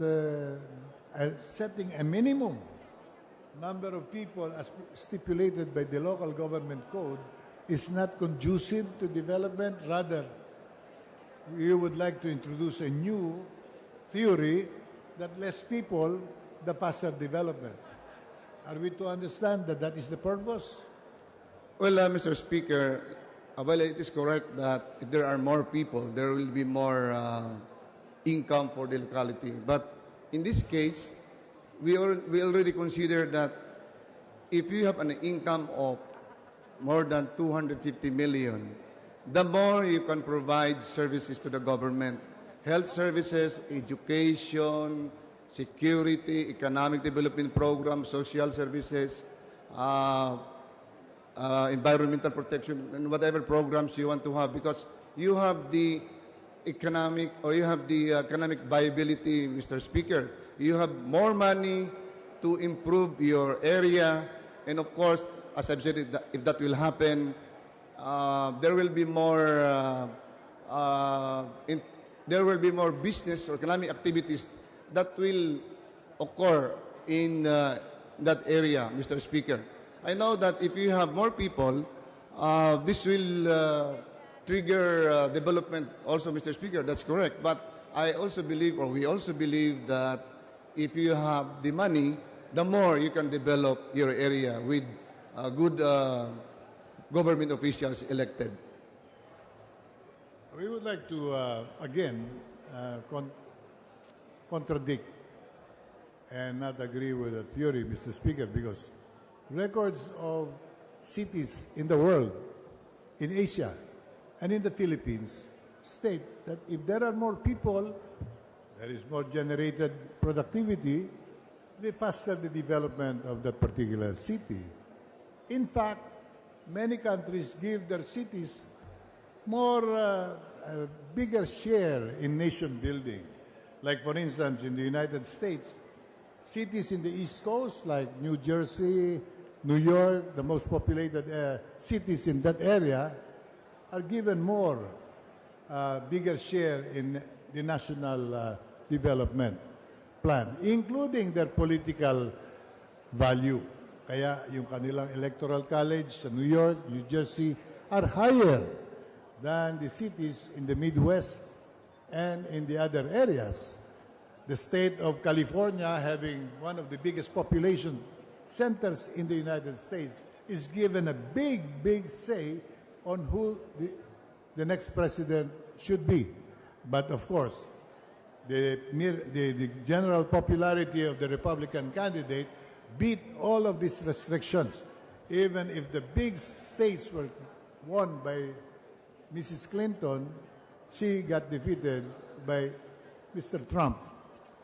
setting a minimum number of people as stipulated by the local government code is not conducive to development. Rather, we would like to introduce a new theory that less people, the faster development. Are we to understand that that is the purpose? Well, Mr. Speaker, well, it is correct that if there are more people, there will be more income for the locality. But in this case, we already consider that if you have an income of more than 250 million, the more you can provide services to the government. Health services, education, security, economic development programs, social services, environmental protection, and whatever programs you want to have, because you have the economic viability, Mr. Speaker. You have more money to improve your area, and of course, as I've said, if that will happen, there will be more business or economic activities that will occur in that area, Mr. Speaker. I know that if you have more people, this will trigger development also, Mr. Speaker. That's correct. But I also believe, or we also believe, that if you have the money, the more you can develop your area with good government officials elected. We would like to, again, contradict and not agree with the theory, Mr. Speaker, because records of cities in the world, in Asia, and in the Philippines state that if there are more people, there is more generated productivity, the faster the development of that particular city. In fact, many countries give their cities a bigger share in nation building. Like, for instance, in the United States, cities in the East Coast like New Jersey, New York, the most populated cities in that area, are given bigger share in the national development plan, including their political value. Kaya yung kanilang electoral college sa New York, New Jersey are higher than the cities in the Midwest and in the other areas. The state of California, having one of the biggest population centers in the United States, is given a big say on who the next president should be. But of course, the general popularity of the Republican candidate beat all of these restrictions. Even if the big states were won by Mrs. Clinton, she got defeated by Mr. Trump,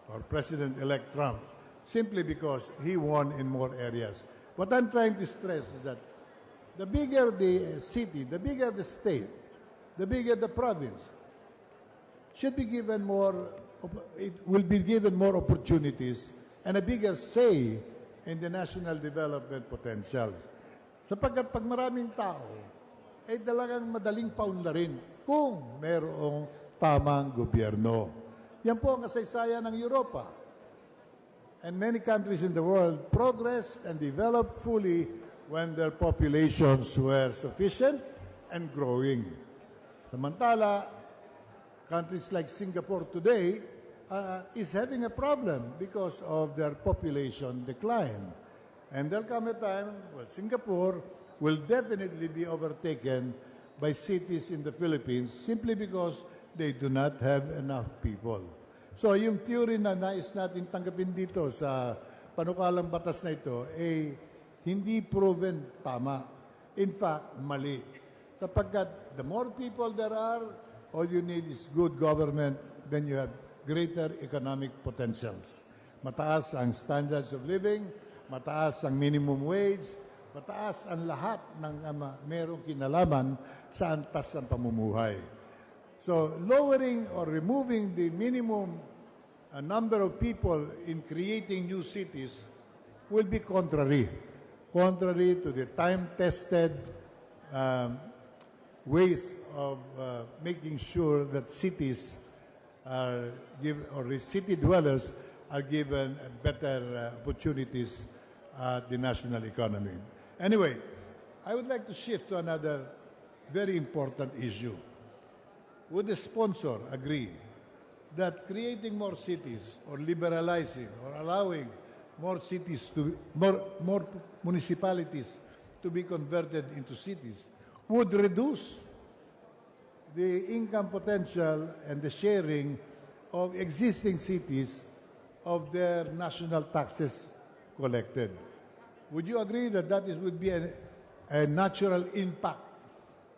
or President-elect Trump, simply because he won in more areas. What I'm trying to stress is that the bigger the city, the bigger the state, the bigger the province, should be given it will be given more opportunities and a bigger say in the national development potentials. Sapagkat pag maraming tao, talagang madaling paunlarin kung mayroong tamang gobyerno. Yan po ang kasaysayan ng Europa. And many countries in the world progressed and developed fully when their populations were sufficient and growing. Samantala, countries like Singapore today is having a problem because of their population decline. And there'll come a time, Singapore will definitely be overtaken by cities in the Philippines simply because they do not have enough people. So yung theory na nais natin tanggapin dito sa panukalang batas na ito hindi proven tama. In fact, mali. Sapagkat the more people there are, all you need is good government, then you have greater economic potentials. Mataas ang standards of living, mataas ang minimum wage, mataas ang lahat ng merong kinalaman sa antas ng pamumuhay. So lowering or removing the minimum number of people in creating new cities will be contrary to the time-tested ways of making sure that cities city dwellers are given better opportunities at the national economy. Anyway, I would like to shift to another very important issue. Would the sponsor agree that creating more cities or liberalizing or allowing more municipalities to be converted into cities would reduce the income potential and the sharing of existing cities of their national taxes collected? Would you agree that would be a natural impact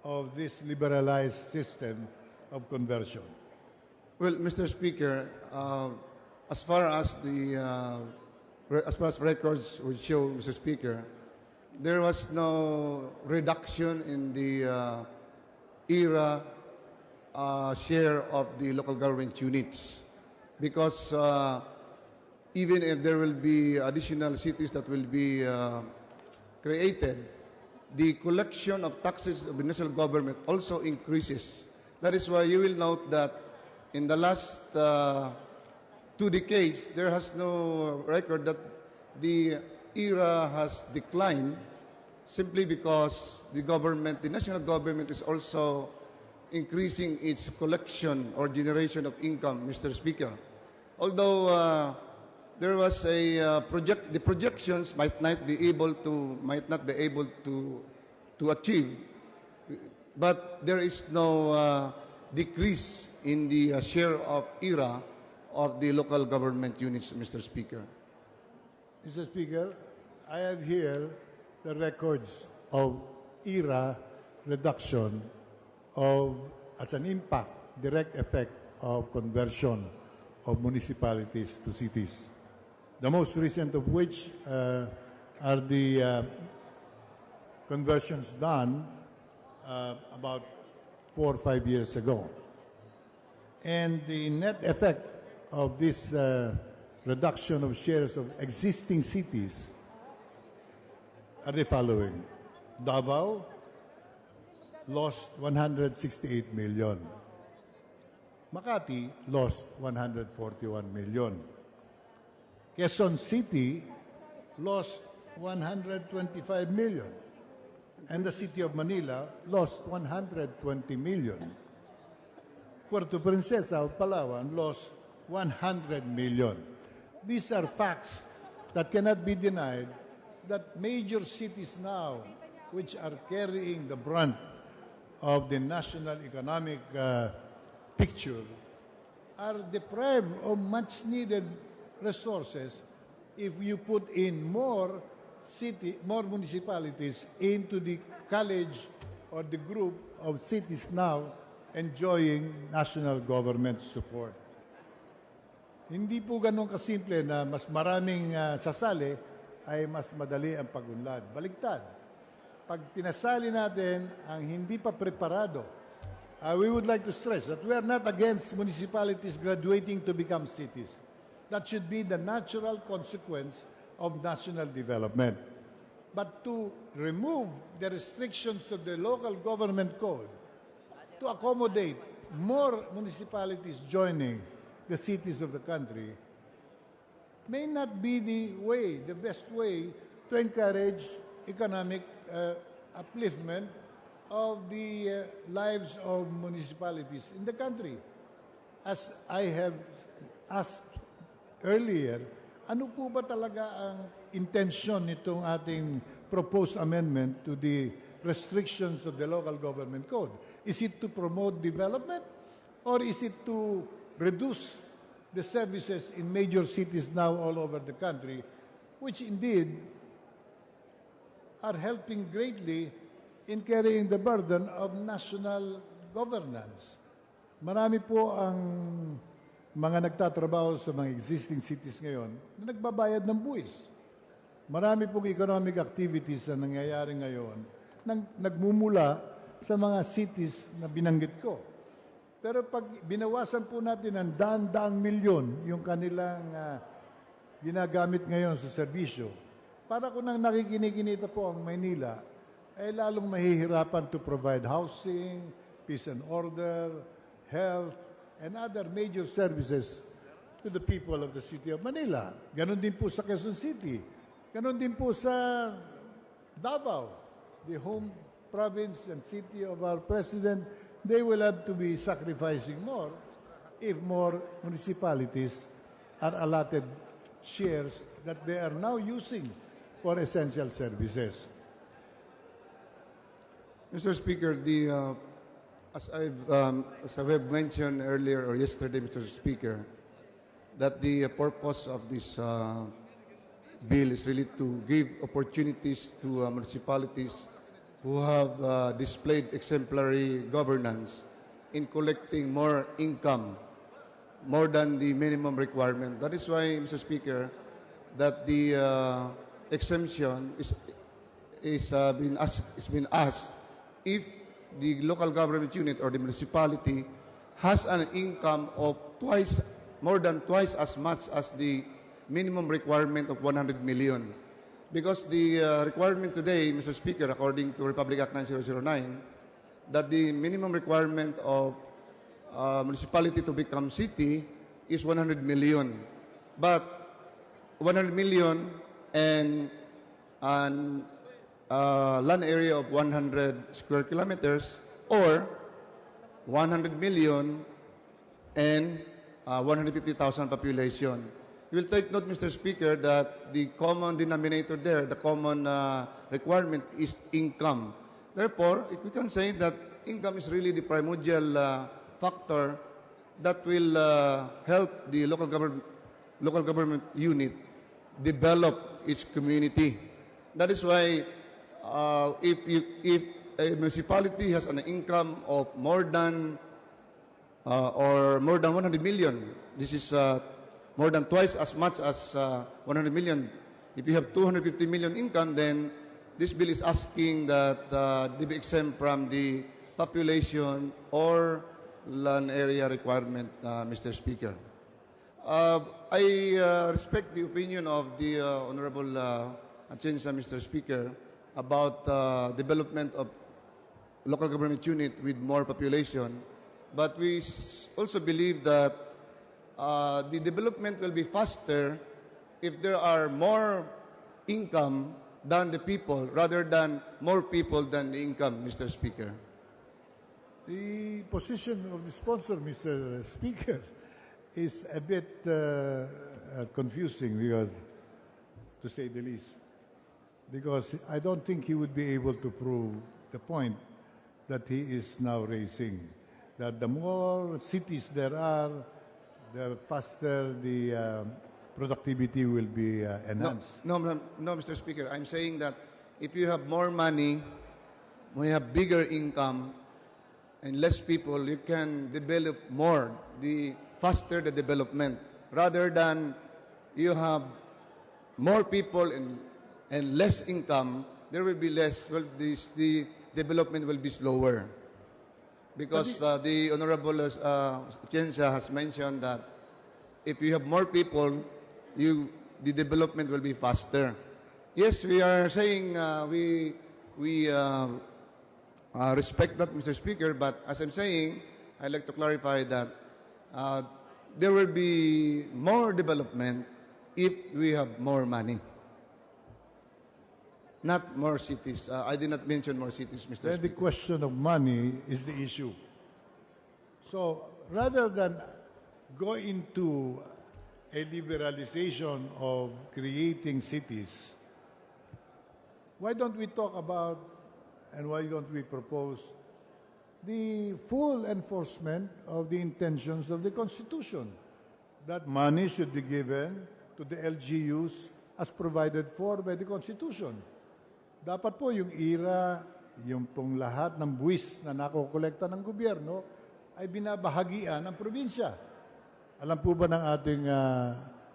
of this liberalized system of conversion? Well, Mr. Speaker, as far as records would show, Mr. Speaker, there was no reduction in the ERA share of the local government units, because even if there will be additional cities that will be created, the collection of taxes of the national government also increases. That is why you will note that in the last 2 decades, there has no record that the ERA has declined, simply because the national government is also increasing its collection or generation of income, Mr. Speaker. Although there was the projections might not be able to achieve, but there is no decrease in the share of ERA of the local government units, Mr. Speaker? Mr. Speaker, I have here the records of ERA reduction as an impact, direct effect of conversion of municipalities to cities. The most recent of which are the conversions done about 4 or 5 years ago. And the net effect of this reduction of shares of existing cities are the following. Davao lost 168 million. Makati lost 141 million. Quezon City lost 125 million. And the City of Manila lost 120 million. Puerto Princesa of Palawan lost 100 million. These are facts that cannot be denied, that major cities now, which are carrying the brunt of the national economic picture, are deprived of much needed resources if you put in more municipalities into the college or the group of cities now enjoying national government support. Hindi po ganun kasimple na mas maraming sasali ay mas madali ang pag-unlad. Baligtad. Pag pinasali natin ang hindi pa preparado, we would like to stress that we are not against municipalities graduating to become cities. That should be the natural consequence of national development. But to remove the restrictions of the local government code to accommodate more municipalities joining the cities of the country may not be the best way to encourage economic upliftment of the lives of municipalities in the country. As I have asked earlier, ano po ba talaga ang intention nitong ating proposed amendment to the restrictions of the local government code? Is it to promote development or is it to reduce the services in major cities now all over the country, which indeed are helping greatly in carrying the burden of national governance? Marami po ang mga nagtatrabaho sa mga existing cities ngayon na nagbabayad ng buwis. Marami pong economic activities na nangyayari ngayon na nagmumula sa mga cities na binanggit ko. Pero pag binawasan po natin ng daan-daang milyon yung kanilang ginagamit ngayon sa serbisyo, para kung nang nakikinikinita po ang Maynila, ay lalong mahihirapan to provide housing, peace and order, health, and other major services to the people of the City of Manila. Ganon din po sa Quezon City. Ganon din po sa Davao, the home province and city of our President. They will have to be sacrificing more if more municipalities are allotted shares that they are now using for essential services. Mr. Speaker, as I've mentioned earlier or yesterday, Mr. Speaker, that the purpose of this bill is really to give opportunities to municipalities who have displayed exemplary governance in collecting more income, more than the minimum requirement. That is why, Mr. Speaker, that the exemption is been asked if the local government unit or the municipality has an income of more than twice as much as the minimum requirement of 100 million. Because the requirement today, Mr. Speaker, according to Republic Act 9009, that the minimum requirement of municipality to become city is 100 million. But 100 million and land area of 100 square kilometers, or 100 million and 150,000 population. You will take note, Mr. Speaker, that the common denominator there, the common requirement is income. Therefore, we can say that income is really the primordial factor that will help the local government unit develop its community. That is why if a municipality has an income of more than 100 million, this is more than twice as much as 100 million. If you have 250 million income, then this bill is asking that they be exempt from the population or land area requirement, Mr. Speaker. I respect the opinion of the Honorable Atienza, Mr. Speaker, about development of local government unit with more population. But we also believe that the development will be faster if there are more income than the people, rather than more people than the income, Mr. Speaker. The position of the sponsor, Mr. Speaker, is a bit confusing, because, to say the least, because I don't think he would be able to prove the point that he is now raising, that the more cities there are, the faster the productivity will be enhanced. No, Mr. Speaker. I'm saying that if you have more money, when you have bigger income and less people, you can develop more, the faster the development. Rather than you have more people and less income, there will be less, well, the development will be slower. Because the Honorable Atienza has mentioned that if you have more people, the development will be faster. Yes, we are saying we respect that, Mr. Speaker, but as I'm saying, I'd like to clarify that there will be more development if we have more money. Not more cities. I did not mention more cities, Mr. Then Speaker. the question of money is the issue. So rather than go into a liberalization of creating cities, why don't we talk about, and why don't we propose, the full enforcement of the intentions of the Constitution, that money should be given to the LGUs as provided for by the Constitution. Dapat po yung IRA, yung pong lahat ng buwis na nakokolekta ng gobyerno ay binabahagian ng probinsya. Alam po ba ng ating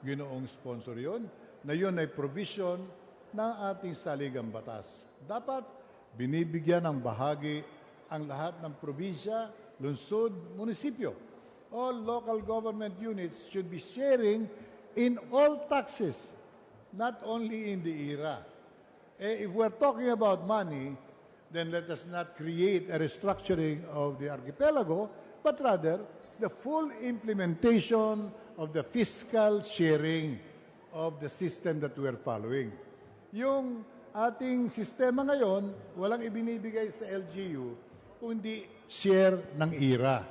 ginoong sponsor yon? Na yun ay provision ng ating saligang batas. Dapat binibigyan ng bahagi ang lahat ng probinsya, lungsod, munisipyo. All local government units should be sharing in all taxes, not only in the IRA. If we're talking about money, then let us not create a restructuring of the archipelago, but rather the full implementation of the fiscal sharing of the system that we're following. Yung ating sistema ngayon, walang ibinibigay sa LGU, kundi share ng IRA.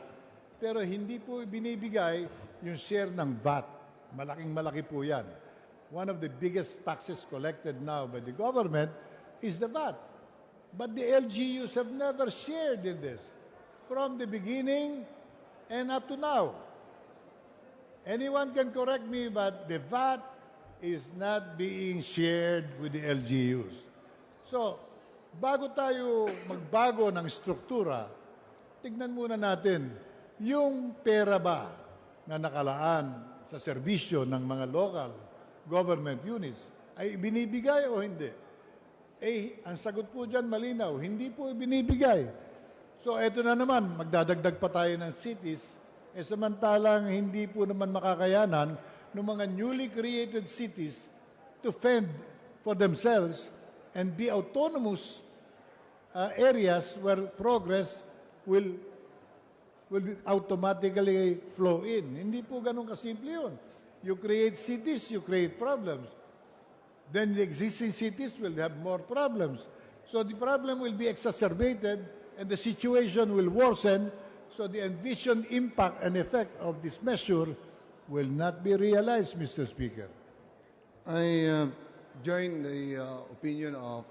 Pero hindi po ibinibigay yung share ng VAT. Malaking malaki po yan. One of the biggest taxes collected now by the government is the VAT. But the LGUs have never shared in this from the beginning and up to now. Anyone can correct me, but the VAT is not being shared with the LGUs. So, bago tayo magbago ng struktura, tignan muna natin, yung pera ba na nakalaan sa serbisyo ng mga local government units ay binibigay o hindi? Ang sagot po dyan malinaw, hindi po binibigay. So, eto na naman, magdadagdag pa tayo ng cities, samantalang hindi po naman makakayanan ng mga newly created cities to fend for themselves and be autonomous areas where progress will automatically flow in. Hindi po ganun kasimple yun. You create cities, you create problems. Then the existing cities will have more problems. So the problem will be exacerbated and the situation will worsen. So the envisioned impact and effect of this measure will not be realized, Mr. Speaker. I join the opinion of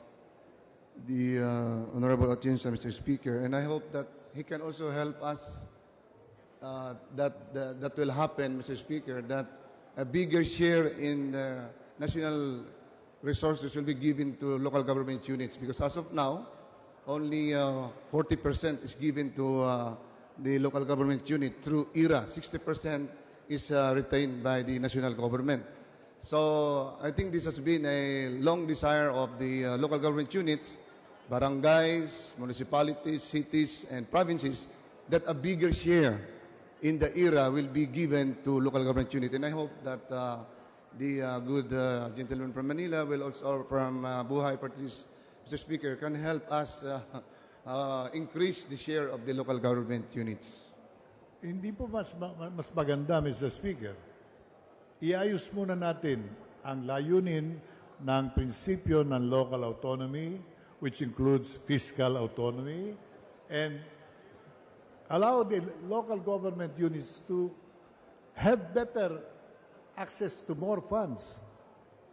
the Honorable Atienza, Mr. Speaker, and I hope that he can also help us that will happen, Mr. Speaker, that a bigger share in national resources will be given to local government units, because as of now, only 40% is given to the local government unit through ERA. 60% is retained by the national government. So I think this has been a long desire of the local government units, barangays, municipalities, cities, and provinces, that a bigger share in the ERA will be given to local government unit. And I hope that the good gentleman from Manila will also, from Buhay Party List, Mr. Speaker, can help us increase the share of the local government units. Hindi po mas maganda, Mr. Speaker. Iayos muna natin ang layunin ng prinsipyo ng local autonomy, which includes fiscal autonomy, and allow the local government units to have better access to more funds.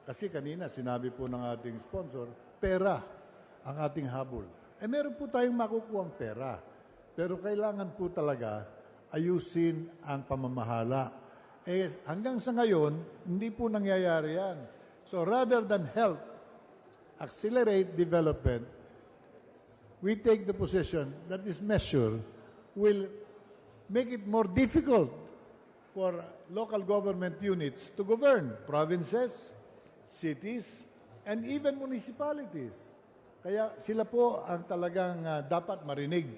Kasi kanina, sinabi po ng ating sponsor, pera ang ating habol. Meron po tayong makukuhang pera. Pero kailangan po talaga ayusin ang pamamahala. Hanggang sa ngayon, hindi po nangyayari yan. So rather than help accelerate development, we take the position that this measure will make it more difficult for local government units to govern provinces, cities, and even municipalities. Kaya sila po ang talagang dapat marinig.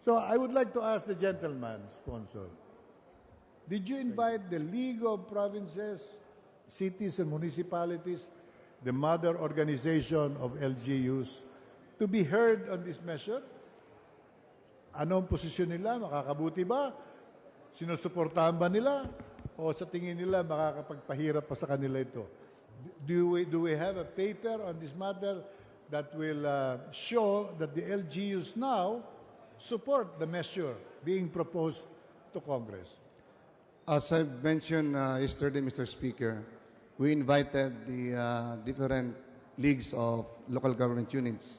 So I would like to ask the gentleman sponsor, did you invite the League of Provinces, Cities, and Municipalities, the mother organization of LGUs, to be heard on this measure? Anong posisyon nila? Makakabuti ba? Sinusuportahan ba nila? O sa tingin nila, makakapagpahirap pa sa kanila ito? Do we have a paper on this matter that will show that the LGUs now support the measure being proposed to Congress? As I mentioned yesterday, Mr. Speaker, we invited the different leagues of local government units,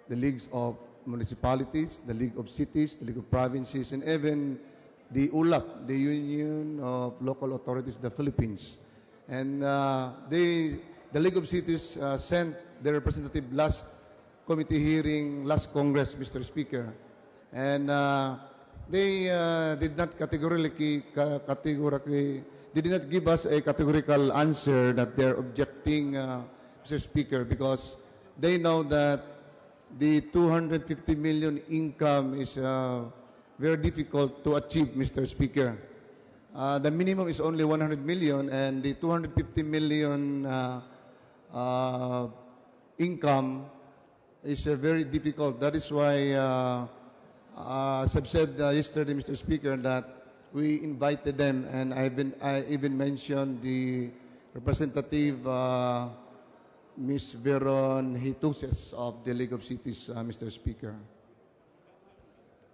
the leagues of municipalities, the League of Cities, the League of Provinces, and even the ULAP, the Union of Local Authorities of the Philippines. And the League of Cities sent their representative last committee hearing, last Congress, Mr. Speaker. And they did not they did not give us a categorical answer that they're objecting, Mr. Speaker, because they know that the 250 million income is very difficult to achieve, Mr. Speaker. The minimum is only 100 million, and the 250 million income is very difficult. That is why, as I've said yesterday, Mr. Speaker, that we invited them, and I even mentioned the representative, Ms. Veron Hituses of the League of Cities, Mr. Speaker.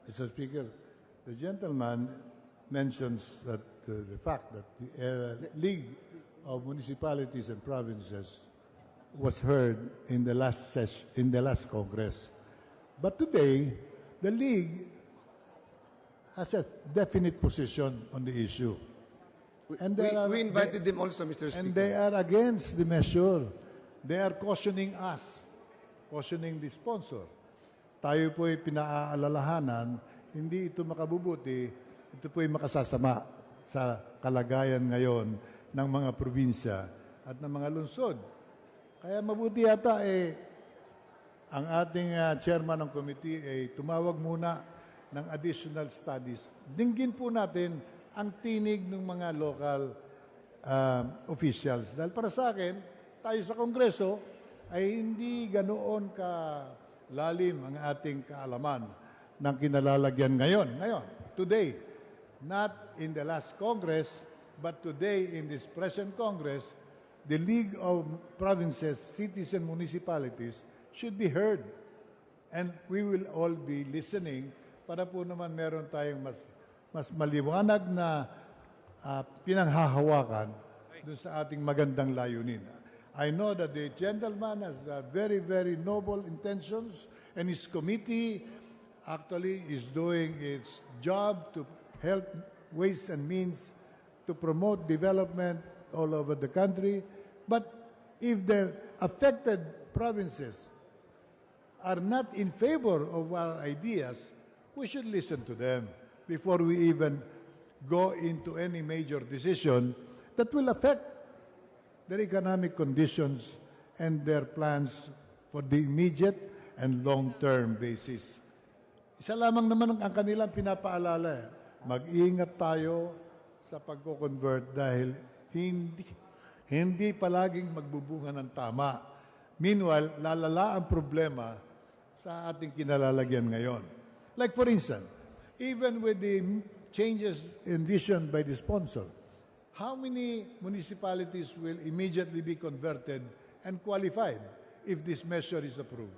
Mr. Speaker, the gentleman mentions that the fact that the League of Municipalities and Provinces was heard in the last session, in the last Congress. But today, the League has a definite position on the issue. We invited them also, Mr. Speaker. And they are against the measure. They are cautioning us, cautioning the sponsor. Tayo po'y pinaaalalahanan, hindi ito makabubuti, ito po'y makasasama sa kalagayan ngayon ng mga probinsya at ng mga lungsod. Kaya mabuti yata ang ating chairman ng committee tumawag muna ng additional studies. Dinggin po natin ang tinig ng mga local officials. Dahil para sa akin, tayo sa Kongreso ay hindi ganoon ka lalim ang ating kaalaman ng kinalalagyan ngayon. Today, not in the last Congress, but today in this present Congress, the League of Provinces, Cities, and Municipalities should be heard. And we will all be listening para po naman meron tayong mas maliwanag na pinanghahawakan doon sa ating magandang layunin. I know that the gentleman has very, very noble intentions, and his committee actually is doing its job to help ways and means to promote development all over the country. But if the affected provinces are not in favor of our ideas, we should listen to them before we even go into any major decision that will affect their economic conditions and their plans for the immediate and long-term basis. Isa lamang naman ang kanilang pinapaalala. Mag-ingat tayo sa pagko-convert dahil hindi palaging magbubunga ng tama. Meanwhile, lalala ang problema sa ating kinalalagyan ngayon. Like for instance, even with the changes envisioned by the sponsor, how many municipalities will immediately be converted and qualified if this measure is approved?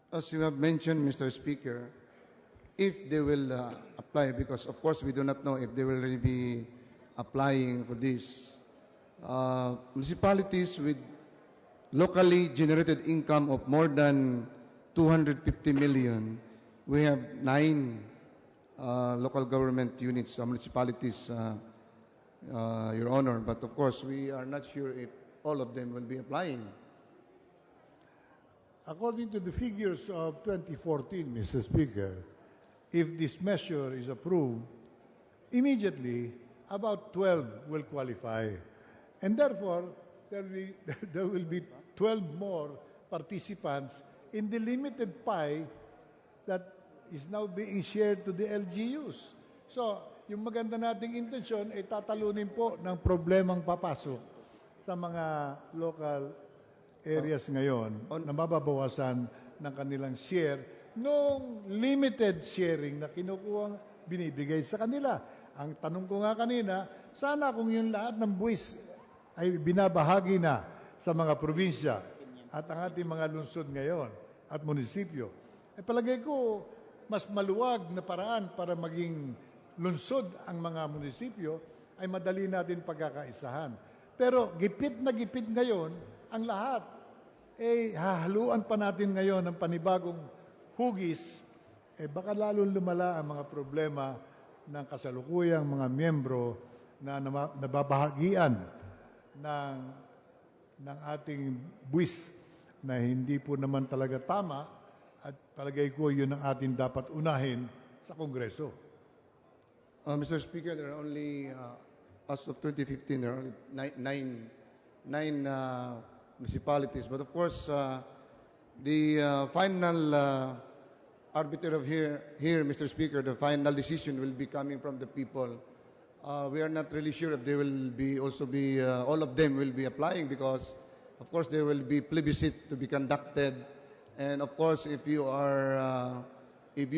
As you have mentioned, Mr. Speaker, if they will apply, because of course we do not know if they will really be applying for this, municipalities with locally generated income of more than 250 million, we have 9 local government units, municipalities, Your Honor. But of course, we are not sure if all of them will be applying. According to the figures of 2014, Mr. Speaker, if this measure is approved, immediately about 12 will qualify. And therefore, there will be 12 more participants in the limited pie that is now being shared to the LGUs. So, yung maganda nating intensyon ay tatalunin po ng problemang papasok sa mga local areas ngayon na mababawasan ng kanilang share nung limited sharing na kinukuha, binibigay sa kanila. Ang tanong ko nga kanina, sana kung yung lahat ng buwis ay binabahagi na sa mga probinsya at ang ating mga lungsod ngayon at munisipyo, palagay ko mas maluwag na paraan para maging lungsod ang mga munisipyo ay madali natin pagkakaisahan. Pero gipit na gipit ngayon ang lahat. Hahaluan pa natin ngayon ng panibagong hugis, baka lalong lumala ang mga problema ng kasalukuyang mga miyembro na nababahagian ng ating buwis na hindi po naman talaga tama at palagay ko yun ang ating dapat unahin sa Kongreso. Mr. Speaker, there are only, as of 2015, there are only nine municipalities. But of course, the final arbiter of here, Mr. Speaker, the final decision will be coming from the people. We are not really sure if they will be all of them will be applying because, of course, there will be plebiscite to be conducted. And of course, if you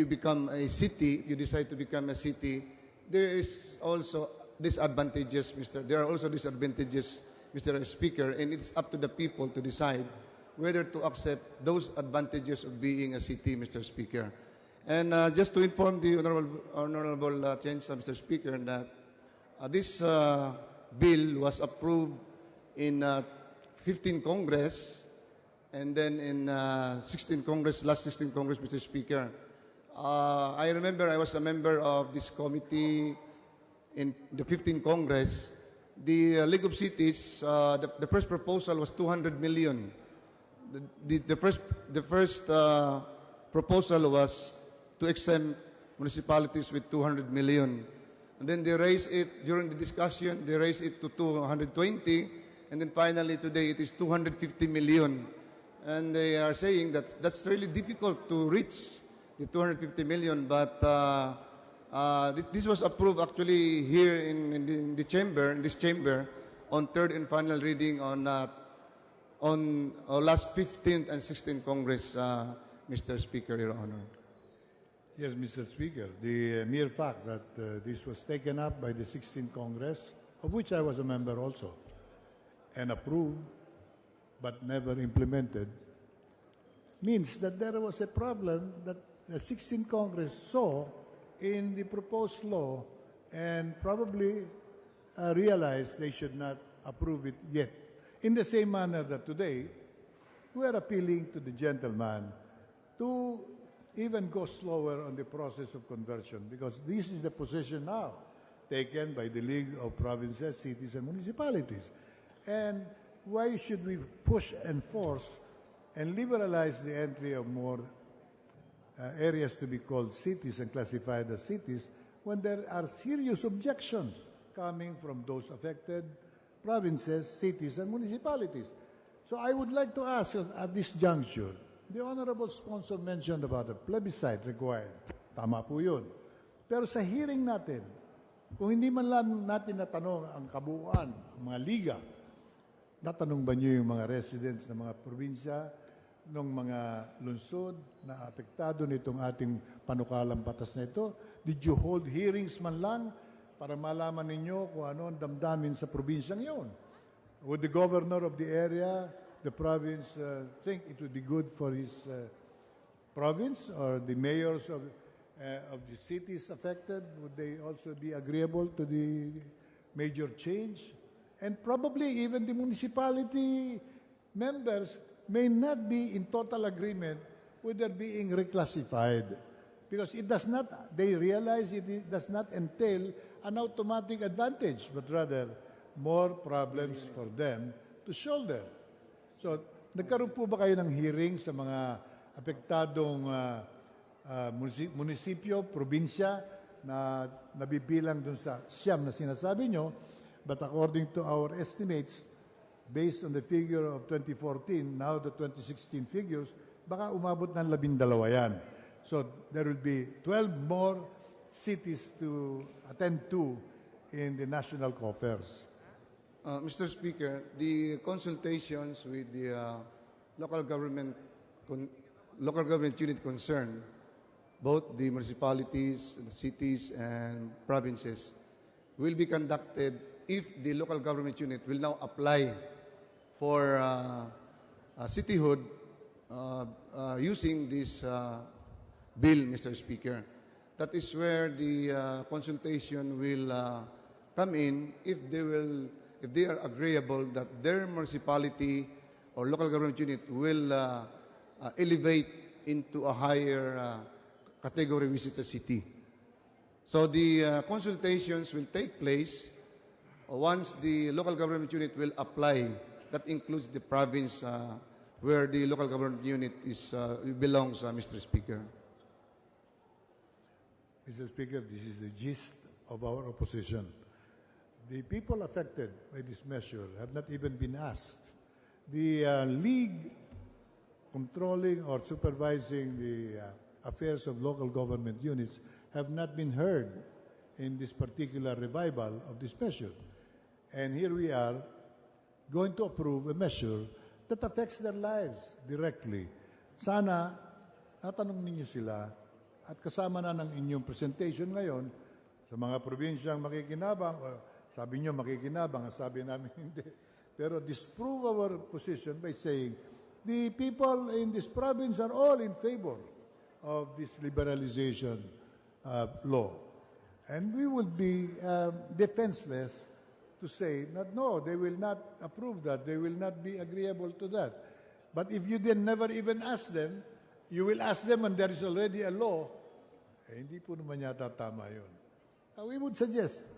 become a city, you decide to become a city, there is also disadvantages, There are also disadvantages, Mr. Speaker, and it's up to the people to decide whether to accept those advantages of being a city, Mr. Speaker. And just to inform the Honorable Mr. Speaker, that this bill was approved in 15 Congress and then in 16 Congress, last 16 Congress, Mr. Speaker. I remember I was a member of this committee in the 15th Congress. The League of Cities, the first proposal was 200 million. The first proposal was to exempt municipalities with 200 million. And then they raised it, during the discussion, they raised it to 220, and then finally today it is 250 million. And they are saying that that's really difficult to reach the 250 million, but this was approved actually here in this chamber, on third and final reading on last 15th and 16th Congress, Mr. Speaker, Your Honor. Yes, Mr. Speaker, the mere fact that this was taken up by the 16th Congress, of which I was a member also, and approved but never implemented, means that there was a problem that the 16th Congress saw in the proposed law and probably realized they should not approve it yet. In the same manner that today, we are appealing to the gentleman to even go slower on the process of conversion, because this is the position now taken by the League of Provinces, Cities, and Municipalities. And why should we push and force and liberalize the entry of more areas to be called cities and classified as cities when there are serious objections coming from those affected provinces, cities, and municipalities? So I would like to ask at this juncture, the honorable sponsor mentioned about a plebiscite required. Tama po yun. Pero sa hearing natin, kung hindi man lang natin natanong ang kabuuan, ang mga liga, natanong ba niyo yung mga residents ng mga probinsya, ng mga lungsod na apektado nitong ating panukalang batas na ito? Did you hold hearings man lang para malaman ninyo kung ano ang damdamin sa probinsyang yun? Would the governor of the area, the province, think it would be good for his province, or the mayors of the cities affected, would they also be agreeable to the major change? And probably even the municipality members may not be in total agreement with their being reclassified, because it does not, they realize it does not entail an automatic advantage, but rather more problems for them to shoulder. So, nagkaroon po ba kayo ng hearing sa mga apektadong munisipyo, probinsya na nabibilang dun sa siyam na sinasabi nyo? But according to our estimates, based on the figure of 2014, now the 2016 figures, baka umabot ng 12 yan. So there will be 12 more cities to attend to in the national coffers. Mr. Speaker, the consultations with the local government unit concerned, both the municipalities, the cities, and provinces, will be conducted if the local government unit will now apply for cityhood using this bill, Mr. Speaker. That is where the consultation will come in if they are agreeable that their municipality or local government unit will elevate into a higher category, which is a city. So the consultations will take place once the local government unit will apply. That includes the province where the local government unit belongs, Mr. Speaker. Mr. Speaker, this is the gist of our opposition. The people affected by this measure have not even been asked. The league controlling or supervising the affairs of local government units have not been heard in this particular revival of this measure. And here we are going to approve a measure that affects their lives directly. Sana, natanong ninyo sila at kasama na ng inyong presentation ngayon sa mga probinsyang makikinabang, sabi nyo makikinabang, sabi namin hindi. Pero disprove our position by saying, the people in this province are all in favor of this liberalization law. And we would be defenseless to say that no, they will not approve that, they will not be agreeable to that. But if you then never even ask them, you will ask them and there is already a law, hindi po naman yata tama yun. We would suggest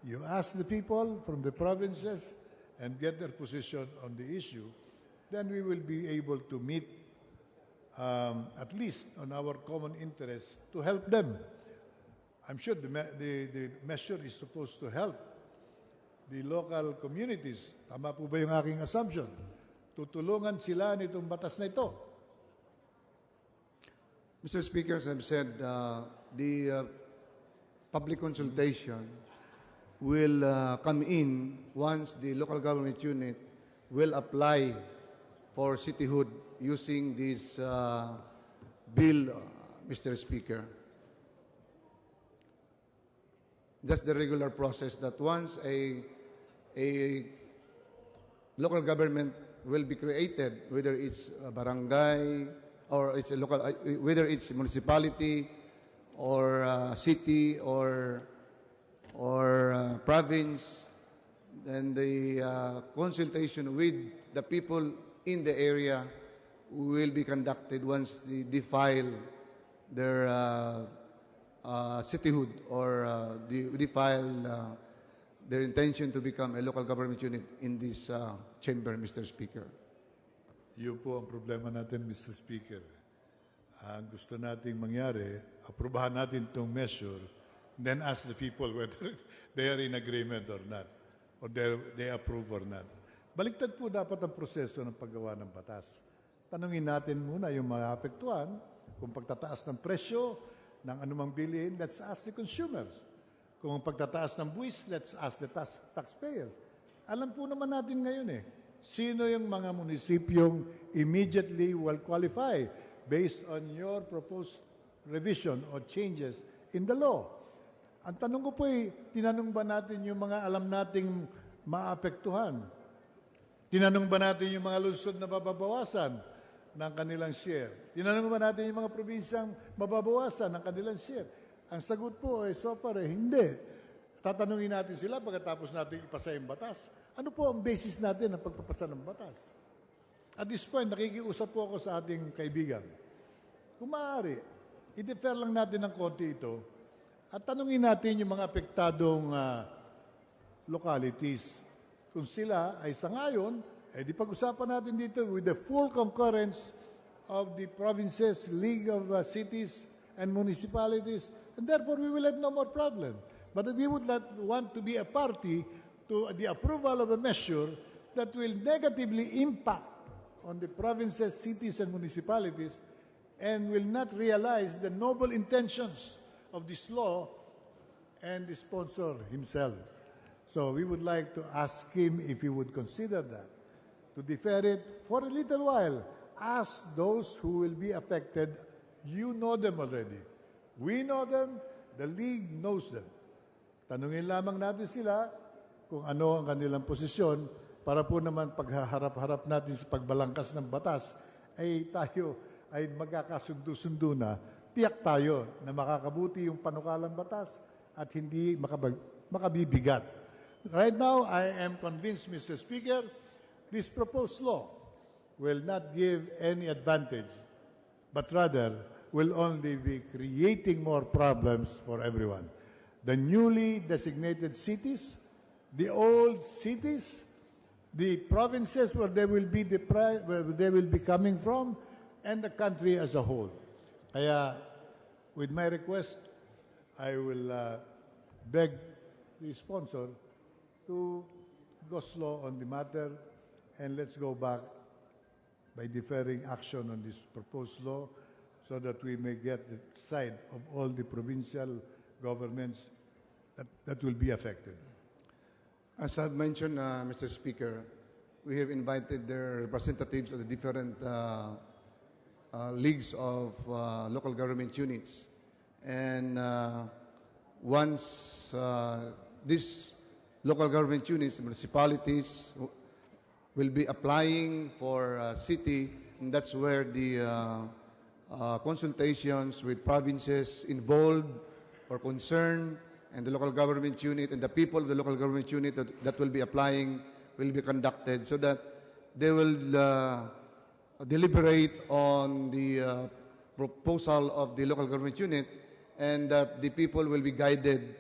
you ask the people from the provinces and get their position on the issue, then we will be able to meet at least on our common interests to help them. I'm sure the measure is supposed to help the local communities. Tama po ba yung aking assumption? Tutulungan sila nitong batas na ito. Mr. Speaker, as I've said, the public consultation will come in once the local government unit will apply for cityhood using this bill, Mr. Speaker. That's the regular process that once a local government will be created, whether it's a barangay or it's a local, whether it's a municipality or city or province, then the consultation with the people in the area will be conducted once the file their cityhood or they file their intention to become a local government unit in this chamber, Mr. Speaker. Yun po ang problema natin, Mr. Speaker. Ang gusto nating mangyari, aprobahan natin itong measure, then ask the people whether they are in agreement or not, or they approve or not. Baliktad po dapat ang proseso ng paggawa ng batas. Tanungin natin muna yung mga apektuhan, kung pagtataas ng presyo ng anumang bilihin, let's ask the consumers. Kung pagtataas ng buwis, let's ask the taxpayers. Alam po naman natin ngayon sino yung mga munisipyong immediately will qualify based on your proposed revision or changes in the law. Ang tanong ko po tinanong ba natin yung mga alam nating maapektuhan? Tinanong ba natin yung mga lungsod na mababawasan ng kanilang share? Tinanong ba natin yung mga probinsyang mababawasan ng kanilang share? Ang sagot po so far hindi. Tatanungin natin sila pagkatapos natin ipasa yung batas. Ano po ang basis natin ng pagpapasa ng batas? At this point, nakikiusap po ako sa ating kaibigan. Kung maaari, i-defer lang natin ng konti ito at tanungin natin yung mga apektadong localities. Kung sila ay sangayon, di pag-usapan natin dito with the full concurrence of the provinces, League of Cities and Municipalities, and therefore we will have no more problem. But we would not want to be a party to the approval of a measure that will negatively impact on the provinces, cities, and municipalities and will not realize the noble intentions of this law and the sponsor himself. So we would like to ask him if he would consider that, to defer it for a little while. Ask those who will be affected. You know them already. We know them. The League knows them. Tanungin lamang natin sila kung ano ang kanilang posisyon para po naman pagharap-harap natin sa pagbalangkas ng batas ay tayo ay magkakasundo-sundo na, tiyak tayo na makakabuti yung panukalang batas at hindi makabibigat. Right now, I am convinced, Mr. Speaker, this proposed law will not give any advantage, but rather will only be creating more problems for everyone. The newly designated cities, the old cities, the provinces where they will be coming from, and the country as a whole. Kaya, with my request, I will beg the sponsor to go slow on the matter, and let's go back by deferring action on this proposed law so that we may get the side of all the provincial governments that will be affected. As I've mentioned, Mr. Speaker, we have invited their representatives of the different leagues of local government units. And once these local government units, municipalities, will be applying for city, and that's where the consultations with provinces involved or concerned and the local government unit and the people of the local government unit that will be applying will be conducted so that they will deliberate on the proposal of the local government unit and that the people will be guided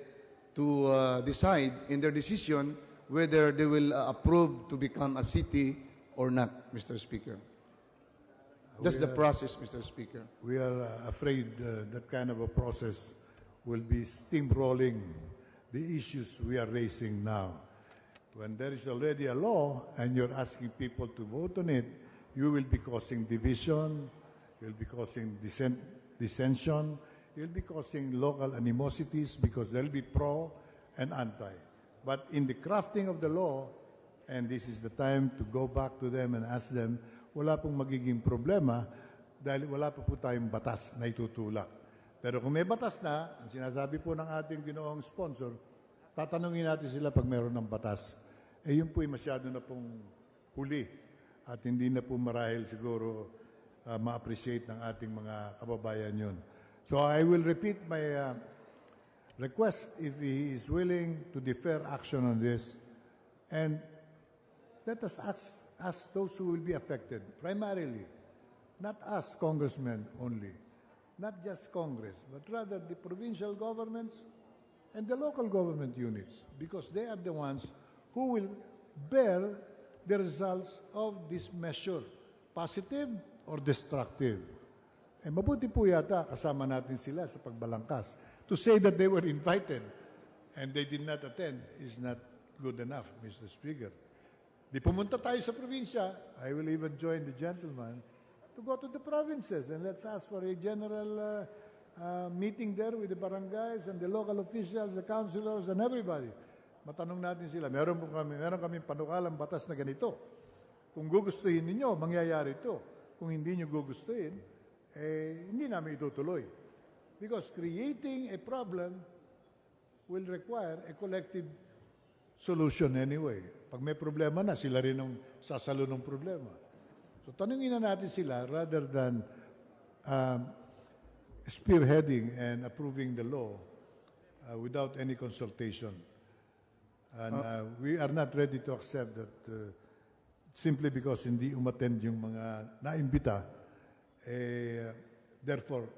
to decide in their decision whether they will approve to become a city or not, Mr. Speaker. That's the process, Mr. Speaker. We are afraid that kind of a process will be steamrolling the issues we are raising now. When there is already a law and you're asking people to vote on it, you will be causing division, you'll be causing dissension, you'll be causing local animosities because there'll be pro and anti. But in the crafting of the law, and this is the time to go back to them and ask them, wala pong magiging problema dahil wala pa po tayong batas na itutulak. Pero kung may batas na, ang sinasabi po ng ating ginoong sponsor, tatanungin natin sila pag meron ng batas. Yun po ay masyado na pong huli at hindi na po marahil siguro ma-appreciate ng ating mga kababayan yun. So I will repeat my request if he is willing to defer action on this and let us ask those who will be affected, primarily, not us congressmen only, not just Congress, but rather the provincial governments and the local government units, because they are the ones who will bear the results of this measure, positive or destructive. Eh, mabuti po yata kasama natin sila sa pagbalangkas. To say that they were invited and they did not attend is not good enough, Mr. Speaker. Di pumunta tayo sa probinsya, I will even join the gentleman to go to the provinces and let's ask for a general meeting there with the barangays and the local officials, the councilors, and everybody. Matanong natin sila, meron kami panukalang batas na ganito. Kung gugustuhin ninyo, mangyayari ito. Kung hindi nyo gugustuhin, hindi namin itutuloy. Because creating a problem will require a collective solution anyway. Pag may problema na, sila rin ang sasalo ng problema. So tanungin na natin sila rather than spearheading and approving the law without any consultation. And we are not ready to accept that simply because hindi umattend yung mga naimbita. Therefore,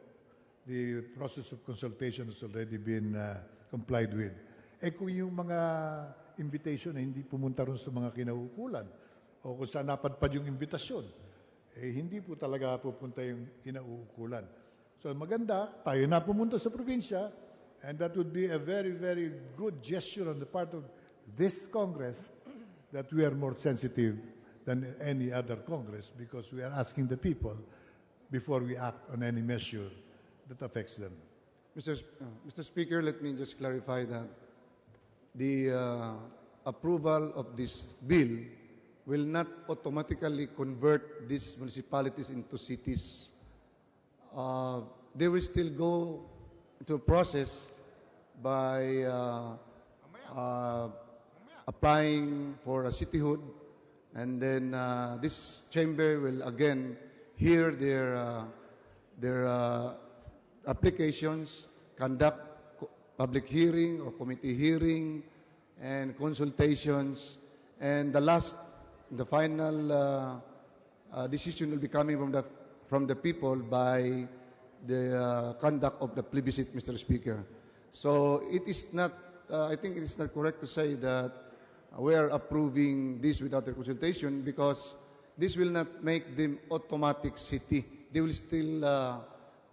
the process of consultation has already been complied with. Kung yung mga invitation na hindi pumunta rin sa mga kinauukulan o kung saan napadpad yung invitasyon, hindi po talaga pupunta yung kinauukulan. So maganda, tayo na pumunta sa probinsya, and that would be a very, very good gesture on the part of this Congress that we are more sensitive than any other Congress because we are asking the people before we act on any measure that affects them. Mr. Speaker, let me just clarify that the approval of this bill will not automatically convert these municipalities into cities. They will still go into a process by applying for a cityhood, and then this chamber will again hear their applications, conduct public hearing or committee hearing and consultations, and the final decision will be coming from the people by the conduct of the plebiscite, Mr. Speaker. So it is not, I think it is not correct to say that we are approving this without a consultation because this will not make them automatic city. They will still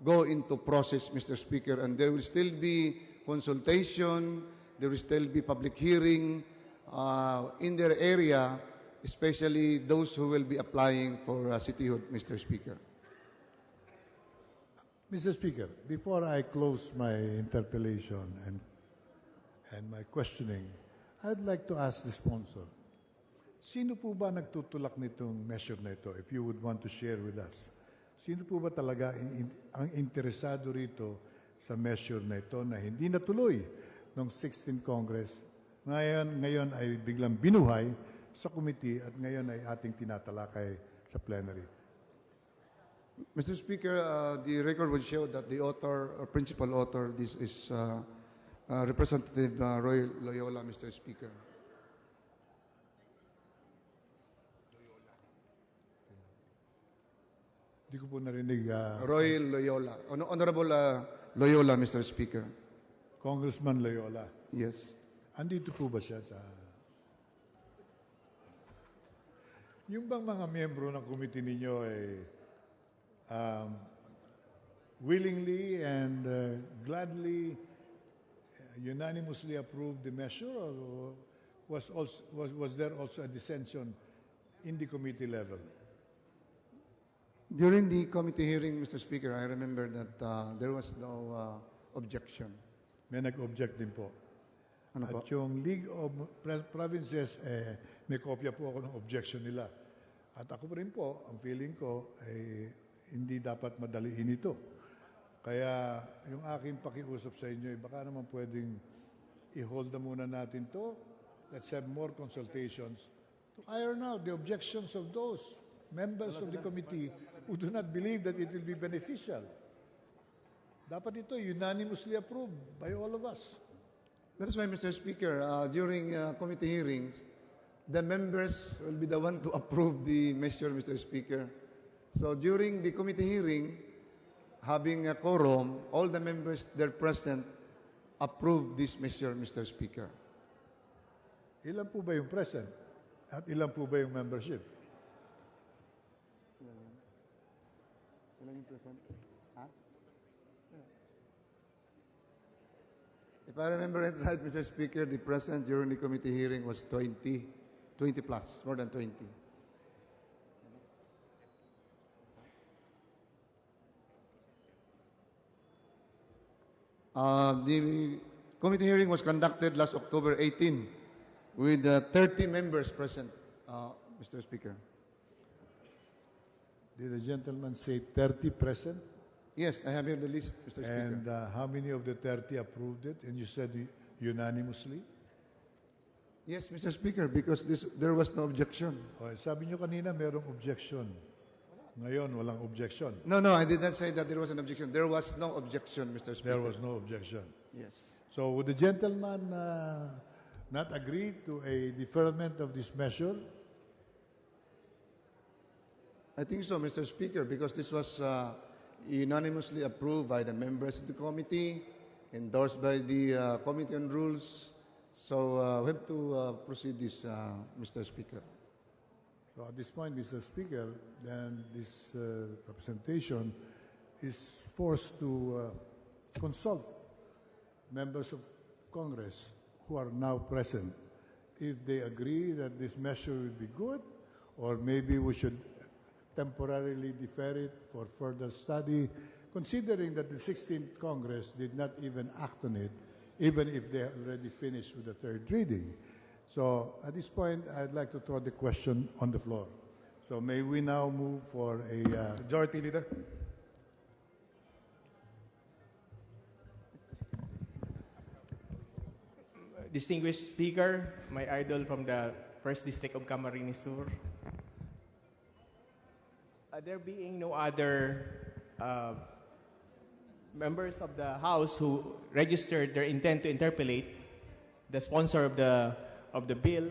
go into process, Mr. Speaker, and there will still be consultation, there will still be public hearing in their area, especially those who will be applying for cityhood, Mr. Speaker. Mr. Speaker, before I close my interpellation and my questioning, I'd like to ask the sponsor, sino po ba nagtutulak nitong measure na ito, if you would want to share with us? Sino po ba talaga ang interesado rito sa measure na ito na hindi natuloy ng 16th Congress? Ngayon ay biglang binuhay sa committee at ngayon ay ating tinatalakay sa plenary. Mr. Speaker, the record will show that the author, or principal author, this is Representative Roy Loyola, Mr. Speaker. Hindi ko po narinig. Roy Loyola. Honorable Loyola, Mr. Speaker. Congressman Loyola. Yes. Andito po ba siya sa... Yung bang mga miyembro ng committee ninyo ay willingly and gladly, unanimously approved the measure, or was there also a dissension in the committee level? During the committee hearing, Mr. Speaker, I remember that there was no objection. May nag-object din po. Ano po? At yung League of Provinces, may kopya po ako ng objection nila. At ako rin po, ang feeling ko ay hindi dapat madaliin ito. Kaya yung aking pakiusap sa inyo, baka naman pwedeng i-hold na muna natin to. Let's have more consultations to iron out the objections of those members of the committee who do not believe that it will be beneficial. Dapat ito unanimously approved by all of us. That is why, Mr. Speaker, during committee hearings, the members will be the one to approve the measure, Mr. Speaker. So during the committee hearing, having a quorum, all the members there present approve this measure, Mr. Speaker. Ilan po ba yung present? At ilan po ba yung membership? Ilan yung present? If I remember it right, Mr. Speaker, the present during the committee hearing was 20 plus, more than 20. The committee hearing was conducted last October 18 with 30 members present, Mr. Speaker. Did the gentleman say 30 present? Yes, I have here the list, Mr. Speaker. And how many of the 30 approved it? And you said unanimously? Yes, Mr. Speaker, because there was no objection. Okay, sabi nyo kanina merong objection. Ngayon, walang objection. No, I did not say that there was an objection. There was no objection, Mr. Speaker. There was no objection. Yes. So would the gentleman not agree to a deferment of this measure? I think so, Mr. Speaker, because this was unanimously approved by the members of the committee, endorsed by the Committee on Rules. So we have to proceed this, Mr. Speaker. So at this point, Mr. Speaker, then this representation is forced to consult members of Congress who are now present if they agree that this measure will be good, or maybe we should temporarily defer it for further study, considering that the 16th Congress did not even act on it, even if they already finished with the third reading. So at this point, I'd like to throw the question on the floor. So may we now move for a... Majority Leader. Distinguished Speaker, my idol from the 1st District of Camarines Sur. There being no other members of the House who registered their intent to interpellate the sponsor of the bill,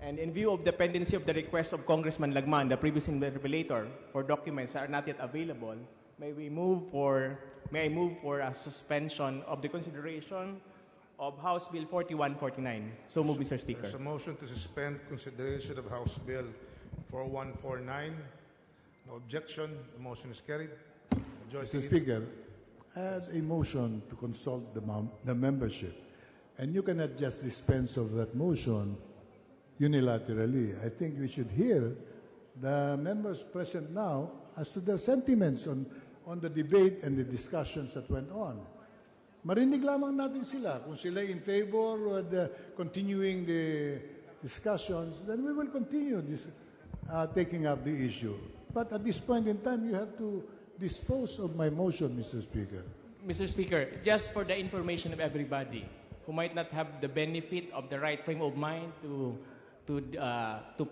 and in view of the pendency of the request of Congressman Lagman, the previous interpellator, for documents that are not yet available, may I move for a suspension of the consideration of House Bill 4149. So move, Mr. Speaker. There's a motion to suspend consideration of House Bill 4149. No objection. The motion is carried. Mr. Speaker, I had a motion to consult the membership, and you cannot just dispense of that motion unilaterally. I think we should hear the members present now as to their sentiments on the debate and the discussions that went on. Marinig lamang natin sila. Kung sila in favor of continuing the discussions, then we will continue taking up the issue. But at this point in time, you have to dispose of my motion, Mr. Speaker. Mr. Speaker, just for the information of everybody who might not have the benefit of the right frame of mind to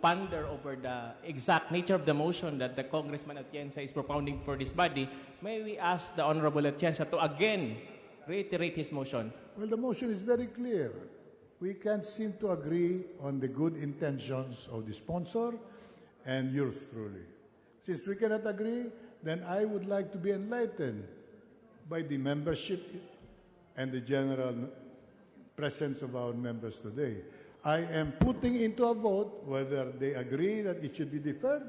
ponder over the exact nature of the motion that the Congressman Atienza is propounding for this body, may we ask the Honorable Atienza to again reiterate his motion? Well, the motion is very clear. We can't seem to agree on the good intentions of the sponsor and yours truly. Since we cannot agree, then I would like to be enlightened by the membership and the general presence of our members today. I am putting into a vote whether they agree that it should be deferred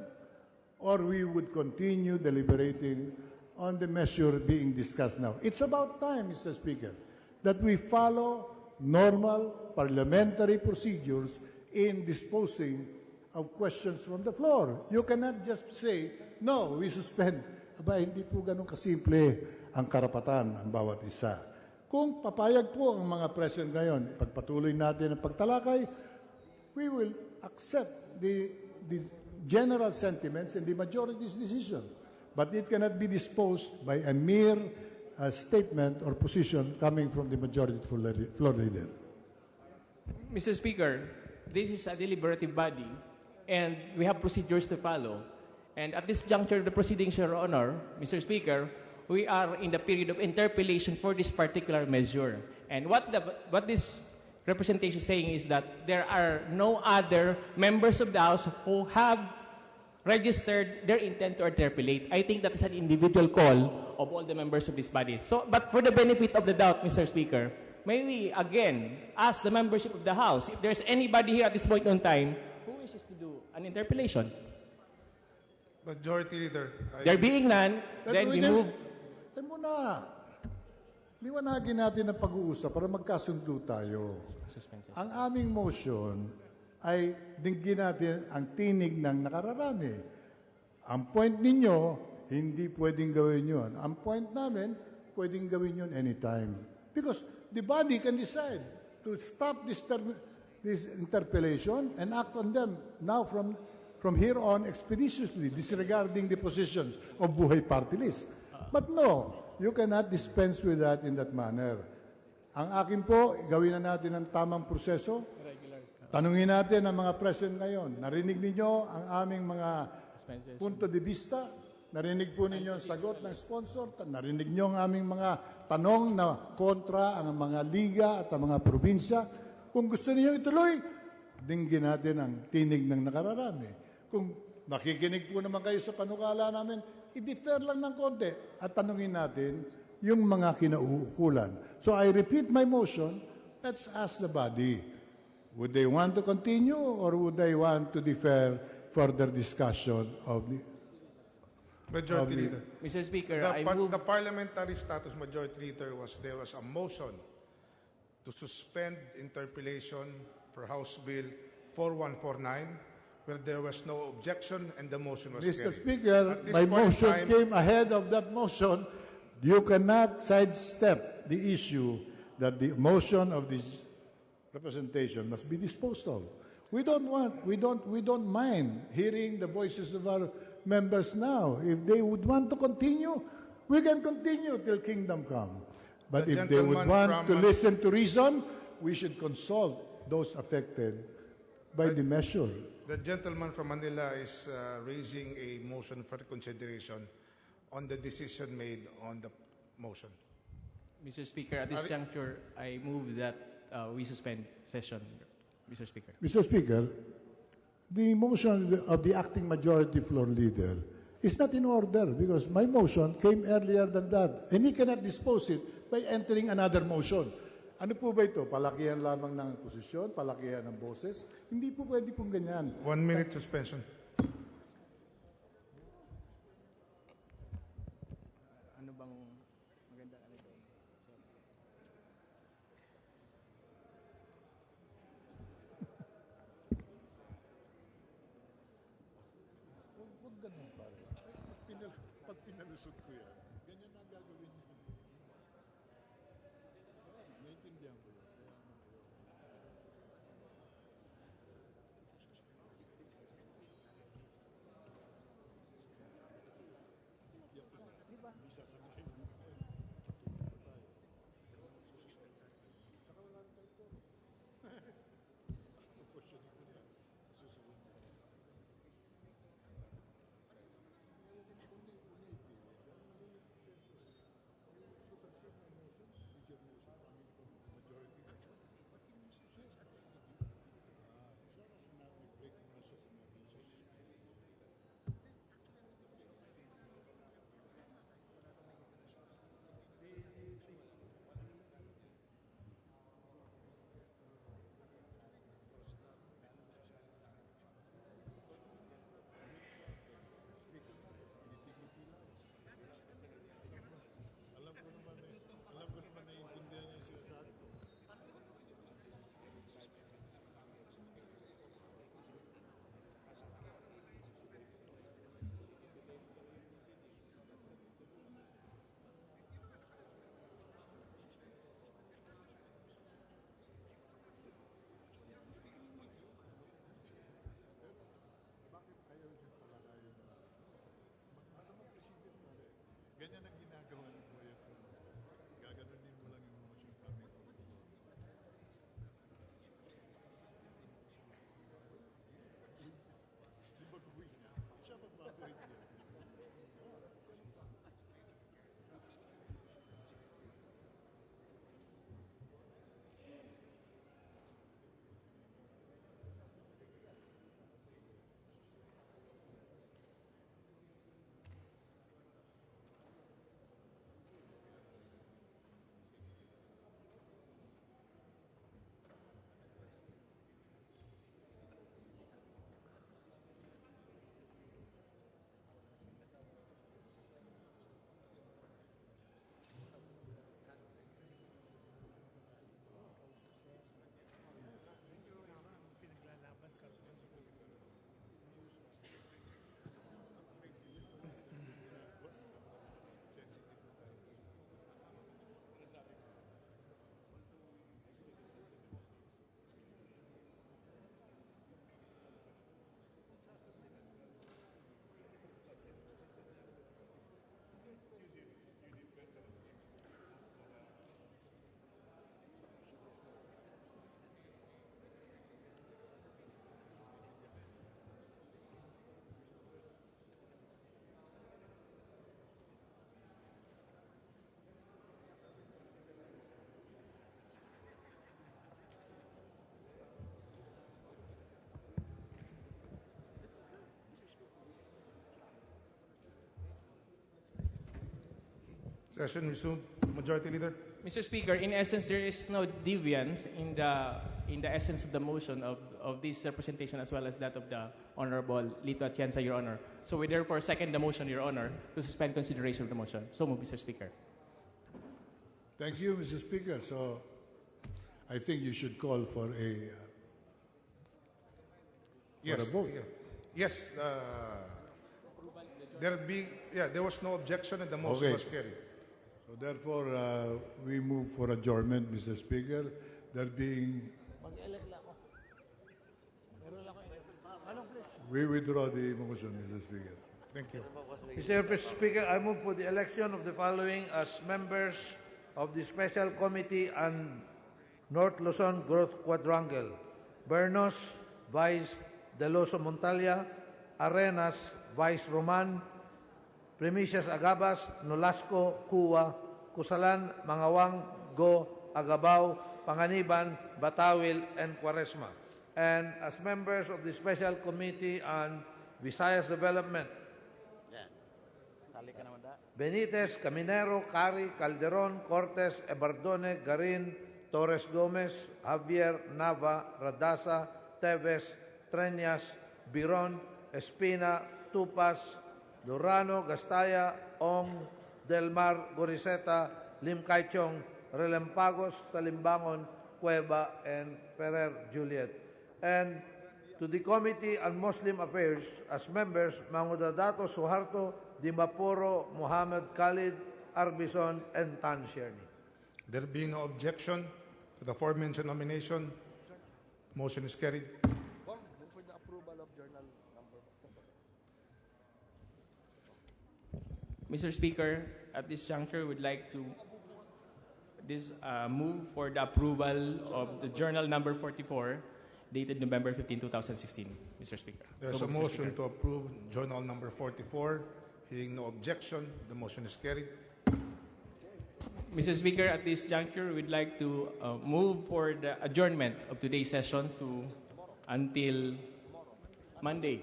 or we would continue deliberating on the measure being discussed now. It's about time, Mr. Speaker, that we follow normal parliamentary procedures in disposing of questions from the floor. You cannot just say, no, we suspend. Aba, hindi po ganun kasimple ang karapatan ng bawat isa. Kung papayag po ang mga present ngayon, ipagpatuloy natin ang pagtalakay, we will accept the general sentiments and the majority's decision. But it cannot be disposed by a mere statement or position coming from the majority floor leader. Mr. Speaker, this is a deliberative body, and we have procedures to follow. And at this juncture of the proceedings, Your Honor, Mr. Speaker, we are in the period of interpellation for this particular measure. And what this representation is saying is that there are no other members of the House who have registered their intent to interpolate. I think that is an individual call of all the members of this body. So, but for the benefit of the doubt, Mr. Speaker, may we again ask the membership of the House if there's anybody here at this point in time who wishes to do an interpellation. Majority Leader. There being none, then we move. Muna. Liwanagin natin ang pag-uusap para magkasundo tayo. Ang aming motion ay dinggin natin ang tinig ng nakararami. Ang point ninyo, hindi pwedeng gawin yun. Ang point namin, pwedeng gawin yun anytime. Because the body can decide to stop this interpellation and act on them now from here on expeditiously, disregarding the positions of Buhay Party List. But no, you cannot dispense with that in that manner. Ang akin po, gawin na natin ang tamang proseso. Tanungin natin ang mga present ngayon. Narinig ninyo ang aming mga punto de vista. Narinig po ninyo ang sagot ng sponsor. Narinig nyo ang aming mga tanong na kontra ang mga liga at ang mga probinsya. Kung gusto niyo ituloy, dinggin natin ang tinig ng nakararami. Kung nakikinig po naman kayo sa panukala namin, i-defer lang ng konti at tanungin natin yung mga kinauukulan. So I repeat my motion, let's ask the body. Would they want to continue or would they want to defer further discussion of the... Majority Leader. Mr. Speaker, the Parliamentary Status Majority Leader there was a motion to suspend interpellation for House Bill 4149 where there was no objection and the motion was Mr. carried. Speaker, my motion came ahead of that motion. You cannot sidestep the issue that the motion of this representation must be disposed of. We don't mind hearing the voices of our members now. If they would want to continue, we can continue till kingdom come. But if they would want to listen to reason, we should consult those affected by the measure. The gentleman from Manila is raising a motion for consideration on the decision made on the motion. Mr. Speaker, at this juncture, I move that we suspend session, Mr. Speaker. Mr. Speaker, the motion of the acting majority floor leader is not in order because my motion came earlier than that. And he cannot dispose it by entering another motion. Ano po ba ito? Palakihan lamang ng posisyon? Palakihan ng boses? Hindi po pwede pong ganyan. 1 minute suspension. Ano bang maganda? Huwag ganun pare. Pag pinalusot ko yan, ganyan ang gagawin niyo. Naintindihan ko yun. Session resumed. Majority Leader. Mr. Speaker, in essence, there is no deviance in the essence of the motion of this representation as well as that of the Honorable Lito Atienza, Your Honor. So we therefore second the motion, Your Honor, to suspend consideration of the motion. So move, Mr. Speaker. Thank you, Mr. Speaker. So I think you should call for a vote. Yes. There was no objection and the motion Okay. was carried. So therefore, we move for adjournment, Mr. Speaker. There being... We withdraw the motion, Mr. Speaker. Thank you. Mr. Speaker, I move for the election of the following as members of the Special Committee on North Luzon Growth Quadrangle. Bernos, Vice Deloso Montalia. Arenas, Vice Roman. Primicias Agabas, Nolasco, Cuwa, Kusalan, Mangawang, Go, Agabao, Panganiban, Batawil, and Quaresma. And as members of the Special Committee on Visayas Development, Benitez, Caminero, Cari, Calderon, Cortes, Ebardone, Garin, Torres Gomez, Javier, Nava, Radasa, Teves, Treñas, Biron, Espina, Tupas, Durano, Gastaya, Ong, Delmar, Goriseta, Lim Kaichong, Relempagos, Salimbangon, Cueva, and Ferrer Juliet. And to the Committee on Muslim Affairs, as members, Mangudadato Suharto, Dimapuro, Muhammad Khalid, Arbison, and Tan Sherni. There being no objection to the aforementioned nomination, motion is carried. Mr. Speaker, at this juncture, we'd like to move for the approval of the Journal Number 44, dated November 15, 2016, Mr. Speaker. There's So a moved, Mr. motion Speaker. to approve Journal Number 44. Hearing no objection, the motion is carried. Mr. Speaker, at this juncture, we'd like to move for the adjournment of today's session until Monday,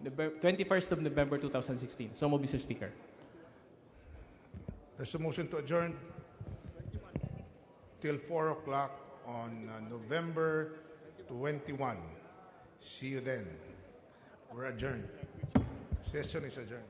21st of November 2016. So move, Mr. Speaker. There's a motion to adjourn till 4 o'clock on November 21. See you then. We're adjourned. Session is adjourned.